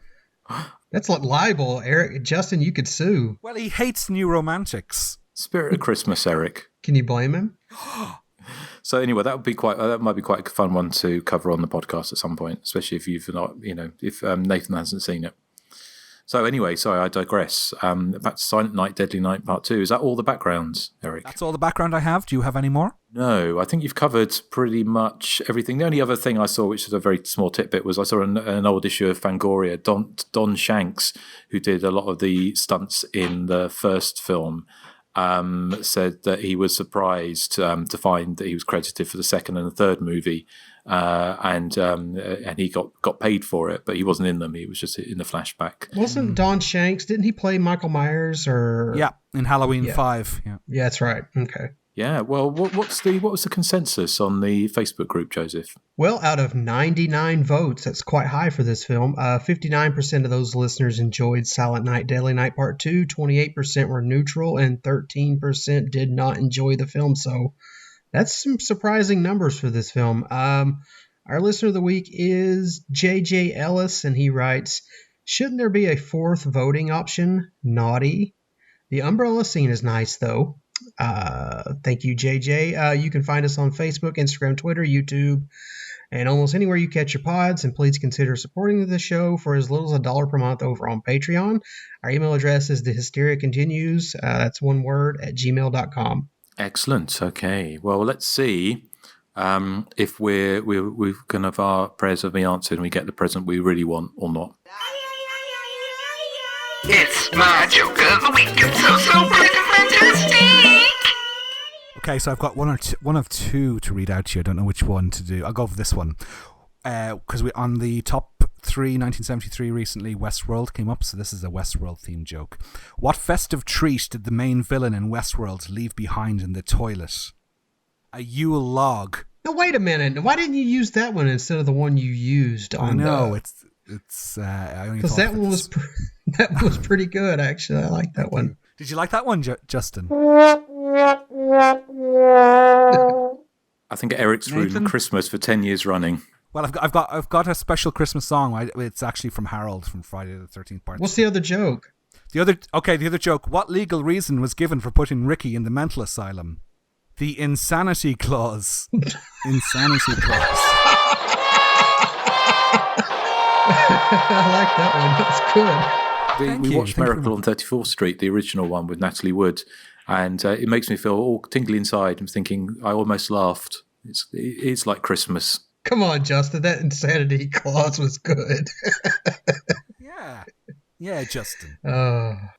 That's like libel, Erik. Justin, you could sue. Well, he hates new romantics. Spirit of Christmas, Erik. Can you blame him? So anyway, that might be quite a fun one to cover on the podcast at some point, especially if you've not, if Nathan hasn't seen it. So anyway, sorry, I digress. Back to Silent Night, Deadly Night Part 2. Is that all the backgrounds, Erik? That's all the background I have. Do you have any more? No, I think you've covered pretty much everything. The only other thing I saw, which is a very small tidbit, was I saw an old issue of Fangoria. Don Shanks, who did a lot of the stunts in the first film, said that he was surprised to find that he was credited for the second and the third movie. And he got paid for it, but he wasn't in them. He was just in the flashback. Wasn't Don Shanks? Didn't he play Michael Myers or? Yeah, in Halloween 5. Yeah, that's right. Okay. Yeah. Well, what was the consensus on the Facebook group, Joseph? Well, out of 99 votes, that's quite high for this film. 59% of those listeners enjoyed Silent Night, Deadly Night Part 2. 28% were neutral, and 13% did not enjoy the film. So. That's some surprising numbers for this film. Our listener of the week is J.J. Ellis, and he writes, shouldn't there be a fourth voting option? Naughty. The umbrella scene is nice, though. Thank you, J.J. You can find us on Facebook, Instagram, Twitter, YouTube, and almost anywhere you catch your pods. And please consider supporting the show for as little as $1 per month over on Patreon. Our email address is thehysteria_continues. That's one word, @gmail.com. Excellent. Okay. Well, let's see if we've kind of our prayers have been answered and we get the present we really want or not. It's my joke of the week. It's so freaking fantastic. Okay, so I've got one of two to read out to you. I don't know which one to do. I'll go for this one. Because we on the top 3 1973 recently, Westworld came up, so this is a Westworld themed joke. What festive treat did the main villain in Westworld leave behind in the toilet? A Yule log. Now wait a minute. Why didn't you use that one instead of the one you used? I know it's. Because that one was that was pretty good actually. I like that one. Did you like that one, Justin? I think Eric's ruined Christmas for 10 years running. Well, I've got a special Christmas song. It's actually from Harold from Friday the 13th Part. What's the other joke? The other joke. What legal reason was given for putting Ricky in the mental asylum? The insanity clause. Insanity clause. I like that one. That's good. We watched Miracle on 34th Street, the original one with Natalie Wood, and it makes me feel all tingly inside. I'm thinking I almost laughed. It's like Christmas. Come on, Justin. That insanity clause was good. Yeah, Justin.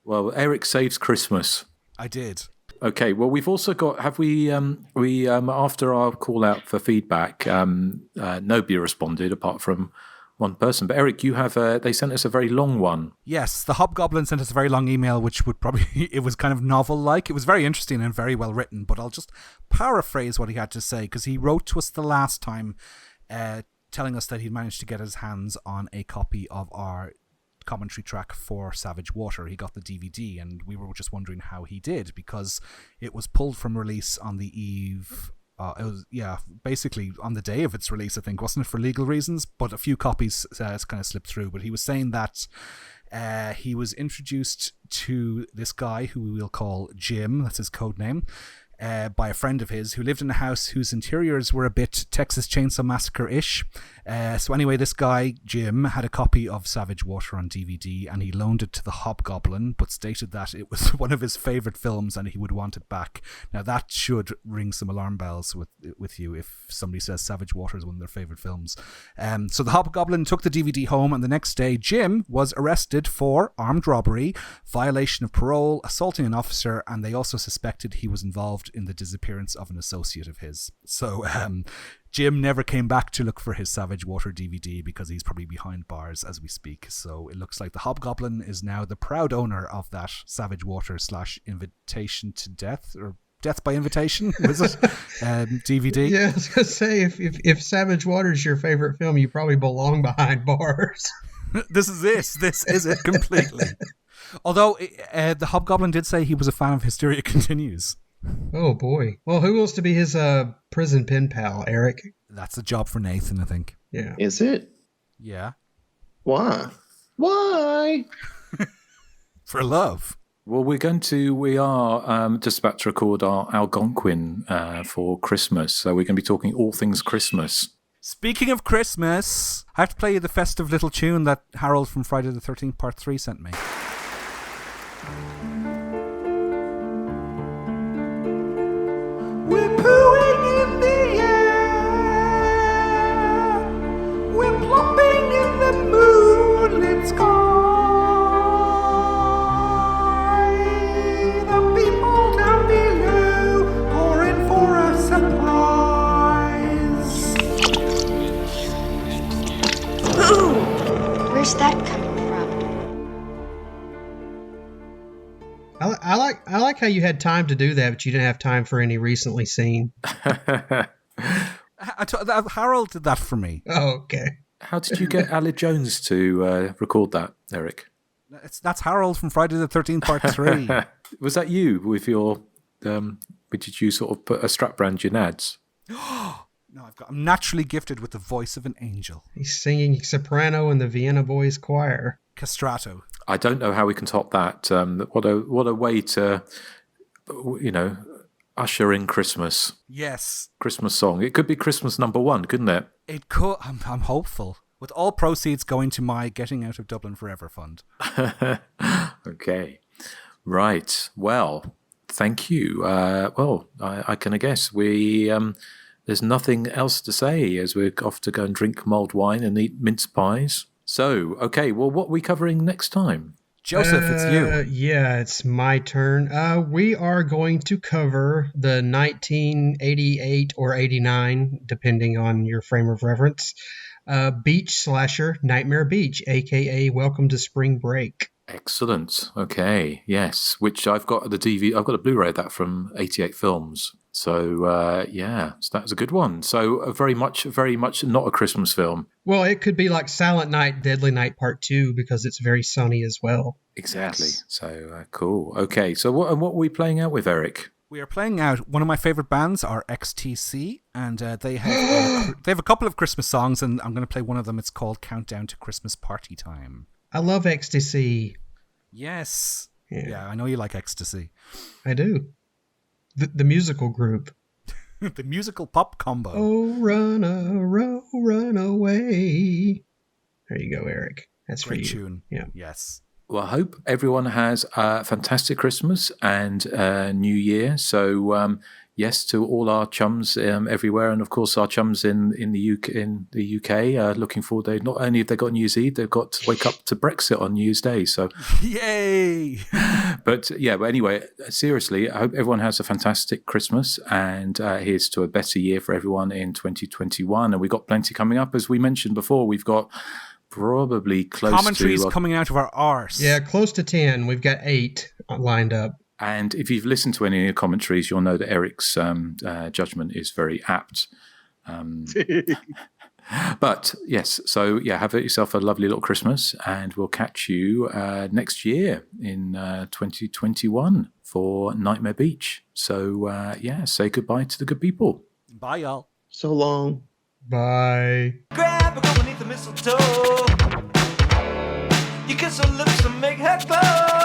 Well, Erik saves Christmas. I did. Okay. Well, we've also got. Have we? After our call out for feedback, nobody responded apart from one person. But Erik, you have. They sent us a very long one. Yes, the Hobgoblin sent us a very long email, which would probably it was kind of novel-like. It was very interesting and very well written. But I'll just paraphrase what he had to say because he wrote to us the last time. Telling us that he'd managed to get his hands on a copy of our commentary track for Savage Water. He got the DVD, and we were just wondering how he did, because it was pulled from release on the eve. It was, basically on the day of its release, I think, wasn't it, for legal reasons? But a few copies kind of slipped through. But he was saying that he was introduced to this guy who we'll call Jim, that's his code name, by a friend of his who lived in a house whose interiors were a bit Texas Chainsaw Massacre-ish. So anyway, this guy, Jim, had a copy of Savage Water on DVD, and he loaned it to the Hobgoblin, but stated that it was one of his favourite films and he would want it back. Now that should ring some alarm bells with you if somebody says Savage Water is one of their favourite films. So the Hobgoblin took the DVD home, and the next day Jim was arrested for armed robbery, violation of parole, assaulting an officer, and they also suspected he was involved in the disappearance of an associate of his. So Jim never came back to look for his Savage Water DVD because he's probably behind bars as we speak. So it looks like the Hobgoblin is now the proud owner of that Savage Water / Invitation to Death, or Death by Invitation, was it? DVD. Yeah, I was going to say, if Savage Water is your favorite film, you probably belong behind bars. This is it completely. Although the Hobgoblin did say he was a fan of Hysteria Continues. Oh boy. Well, who wants to be his prison pen pal, Erik? That's a job for Nathan, I think. Yeah. Is it? Yeah. Why? Why? For love. Well, we are just about to record our Algonquin for Christmas, so we're going to be talking all things Christmas. Speaking of Christmas, I have to play you the festive little tune that Harold from Friday the 13th Part 3 sent me. We're pooing in the air. We're plopping in the moonlit sky. The people down below are in for a surprise. Ooh, where's that coming from? I like how you had time to do that, but you didn't have time for any recently seen. Harold did that for me. Oh, okay. How did you get Ali Jones to record that, Erik? That's Harold from Friday the 13th Part 3. Was that you with your... did you sort of put a strap around your nads? No, I'm naturally gifted with the voice of an angel. He's singing soprano in the Vienna Boys Choir. Castrato. I don't know how we can top that. What a way to, usher in Christmas. Yes. Christmas song. It could be Christmas #1, couldn't it? It could. I'm hopeful. With all proceeds going to my Getting Out of Dublin Forever fund. Okay. Right. Well, thank you. I can guess there's nothing else to say as we're off to go and drink mulled wine and eat mince pies. So, okay, well, what are we covering next time? Joseph, it's you. Yeah, it's my turn. We are going to cover the 1988 or 89, depending on your frame of reference, beach slasher Nightmare Beach, a.k.a. Welcome to Spring Break. Excellent. Okay, yes, which I've got the DVD, I've got a Blu-ray of that from 88 Films. So, so that was a good one. So very much not a Christmas film. Well, it could be like Silent Night, Deadly Night Part 2 because it's very sunny as well. Exactly. Yes. So, cool. Okay, so what are we playing out with, Erik? We are playing out one of my favorite bands are XTC, and they have a couple of Christmas songs, and I'm going to play one of them. It's called Countdown to Christmas Party Time. I love Ecstasy. Yes. Yeah, I know you like Ecstasy. I do. The musical group. The musical pop combo. Oh, run away. There you go, Erik. That's great for you. Tune. Yeah. Yes. Well, I hope everyone has a fantastic Christmas and New Year. So, yes, to all our chums everywhere, and of course our chums in the UK. Looking forward. Not only have they got New Year's Eve, they've got to wake up to Brexit on New Year's Day. So, yay! But anyway, seriously, I hope everyone has a fantastic Christmas, and here's to a better year for everyone in 2021. And we've got plenty coming up, as we mentioned before. We've got probably close commentaries to coming out of our arse. Yeah, close to 10. We've got 8 lined up. And if you've listened to any of the commentaries, you'll know that Erik's judgment is very apt. But yes, so yeah, have yourself a lovely little Christmas, and we'll catch you next year in 2021 for Nightmare Beach. So yeah, say goodbye to the good people. Bye, y'all. So long. Bye. Grab her go beneath the mistletoe. You kiss her lips and make her glow.